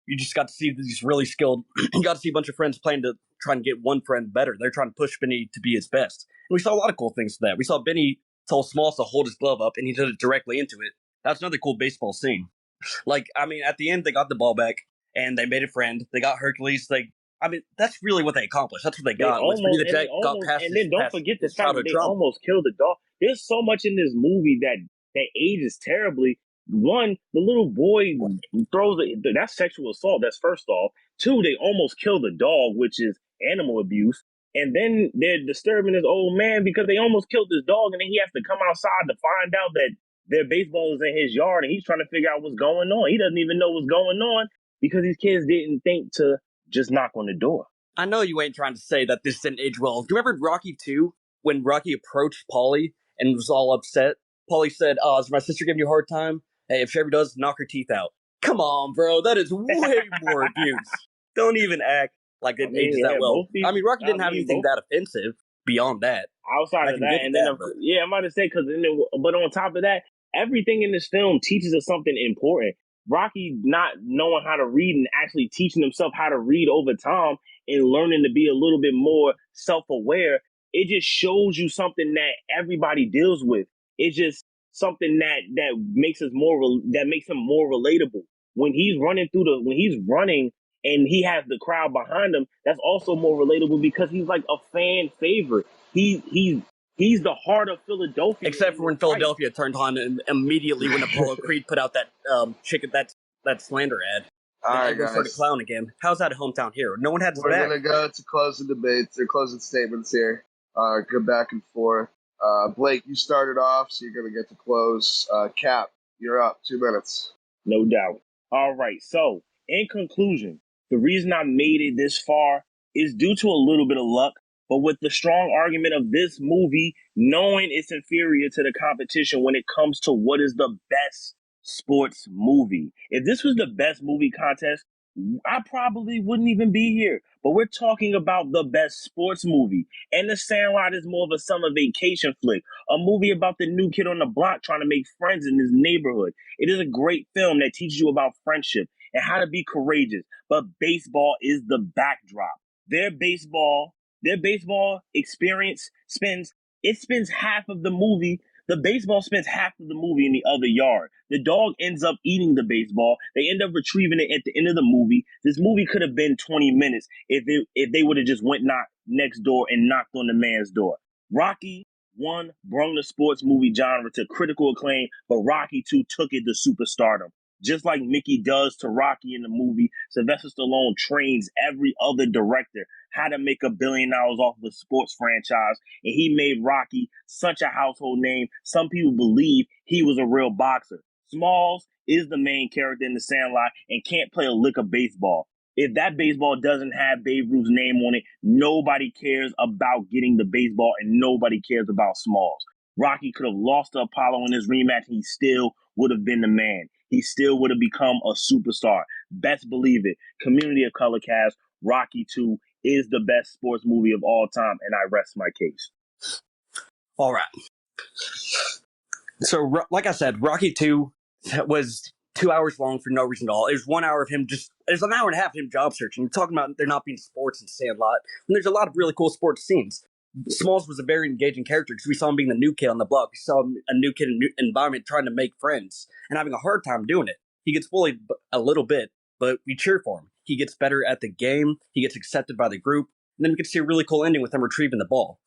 You just got to see these really skilled. You got to see a bunch of friends playing to try and get one friend better. They're trying to push Benny to be his best. And we saw a lot of cool things to that. We saw Benny tell Smalls to hold his glove up, and he did it directly into it. That's another cool baseball scene. At the end, they got the ball back, and they made a friend. They got Hercules. That's really what they accomplished. That's what they got. And then don't forget the fact that they almost killed the dog. There's so much in this movie that ages terribly. One, the little boy throws that's sexual assault. That's first off. 2, they almost kill the dog, which is animal abuse. And then they're disturbing this old man because they almost killed this dog, and then he has to come outside to find out that their baseball is in his yard, and he's trying to figure out what's going on. He doesn't even know what's going on because these kids didn't think to just knock on the door. I know you ain't trying to say that this didn't age well. Do you remember Rocky 2 when Rocky approached Paulie and was all upset? Paulie said, is my sister giving you a hard time? Hey, if she ever does, knock her teeth out. Come on, bro. That is way more abuse. Don't even act like it ages that well. Rocky didn't have anything that offensive beyond that. Outside of that, and then I'm about to say but on top of that, everything in this film teaches us something important. Rocky not knowing how to read and actually teaching himself how to read over time and learning to be a little bit more self-aware, it just shows you something that everybody deals with. It's just something that makes him more relatable. When he's running and he has the crowd behind him, that's also more relatable because he's like a fan favorite. He's the heart of Philadelphia. Except for when Philadelphia turned on and immediately when Apollo Creed put out that that slander ad. All right, everyone started clowning again. How's that a hometown hero? No one had his back. We're going to go to closing debates or closing statements here. Go back and forth. Blake, you started off, so you're going to get to close. Cap, you're up. 2 minutes. No doubt. All right. So, in conclusion, the reason I made it this far is due to a little bit of luck, but with the strong argument of this movie knowing it's inferior to the competition when it comes to what is the best sports movie. If this was the best movie contest, I probably wouldn't even be here. But we're talking about the best sports movie. And The Sandlot is more of a summer vacation flick, a movie about the new kid on the block trying to make friends in his neighborhood. It is a great film that teaches you about friendship and how to be courageous. But baseball is the backdrop. Their baseball experience spends half of the movie. The baseball spends half of the movie in the other yard. The dog ends up eating the baseball. They end up retrieving it at the end of the movie. This movie could have been 20 minutes if they would have just went next door and knocked on the man's door. Rocky 1 brought the sports movie genre to critical acclaim, but Rocky 2 took it to superstardom. Just like Mickey does to Rocky in the movie, Sylvester Stallone trains every other director how to make $1 billion off of a sports franchise, and he made Rocky such a household name, some people believe he was a real boxer. Smalls is the main character in The Sandlot and can't play a lick of baseball. If that baseball doesn't have Babe Ruth's name on it, nobody cares about getting the baseball and nobody cares about Smalls. Rocky could have lost to Apollo in his rematch and he still would have been the man. He still would have become a superstar. Best believe it. Community of Color Cast, Rocky 2 is the best sports movie of all time, and I rest my case. All right. So, like I said, Rocky 2 was 2 hours long for no reason at all. It was 1 hour of him there's an hour and a half of him job searching. You're talking about there not being sports in Sandlot, and there's a lot of really cool sports scenes. Smalls was a very engaging character because we saw him being the new kid on the block. We saw him a new kid in a new environment trying to make friends and having a hard time doing it. He gets bullied a little bit, but we cheer for him. He gets better at the game. He gets accepted by the group. And then we get to see a really cool ending with him retrieving the ball.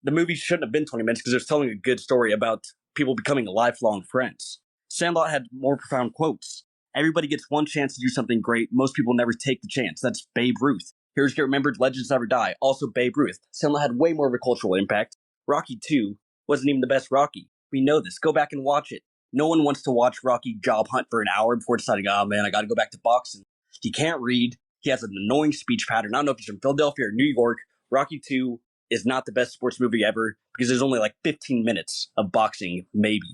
The movie shouldn't have been 20 minutes because it was telling a good story about people becoming lifelong friends. Sandlot had more profound quotes. Everybody gets one chance to do something great. Most people never take the chance. That's Babe Ruth. Heroes get remembered, legends never die. Also Babe Ruth. Sandlot had way more of a cultural impact. Rocky 2 wasn't even the best Rocky. We know this. Go back and watch it. No one wants to watch Rocky job hunt for an hour before deciding, oh man, I gotta go back to boxing. He can't read. He has an annoying speech pattern. I don't know if he's from Philadelphia or New York. Rocky 2 is not the best sports movie ever because there's only like 15 minutes of boxing, maybe.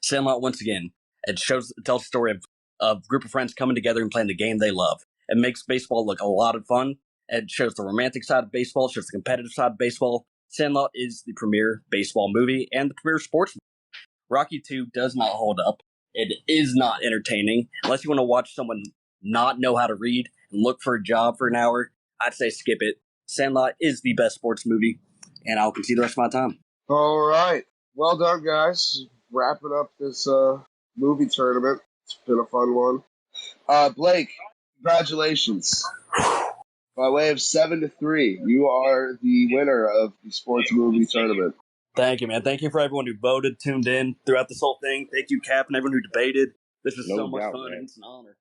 Sandlot, once again, it tells the story of a group of friends coming together and playing the game they love. It makes baseball look a lot of fun. It shows the romantic side of baseball. It shows the competitive side of baseball. Sandlot is the premier baseball movie and the premier sports movie. Rocky 2 does not hold up. It is not entertaining. Unless you want to watch someone not know how to read and look for a job for an hour, I'd say skip it. Sandlot is the best sports movie, and I'll concede the rest of my time. All right. Well done, guys. Wrapping up this movie tournament. It's been a fun one. Blake, congratulations. By way of 7-3, you are the winner of the sports movie tournament. Thank you, man. Thank you for everyone who voted, tuned in throughout this whole thing. Thank you, Cap, and everyone who debated. This was so much fun, and it's an honor.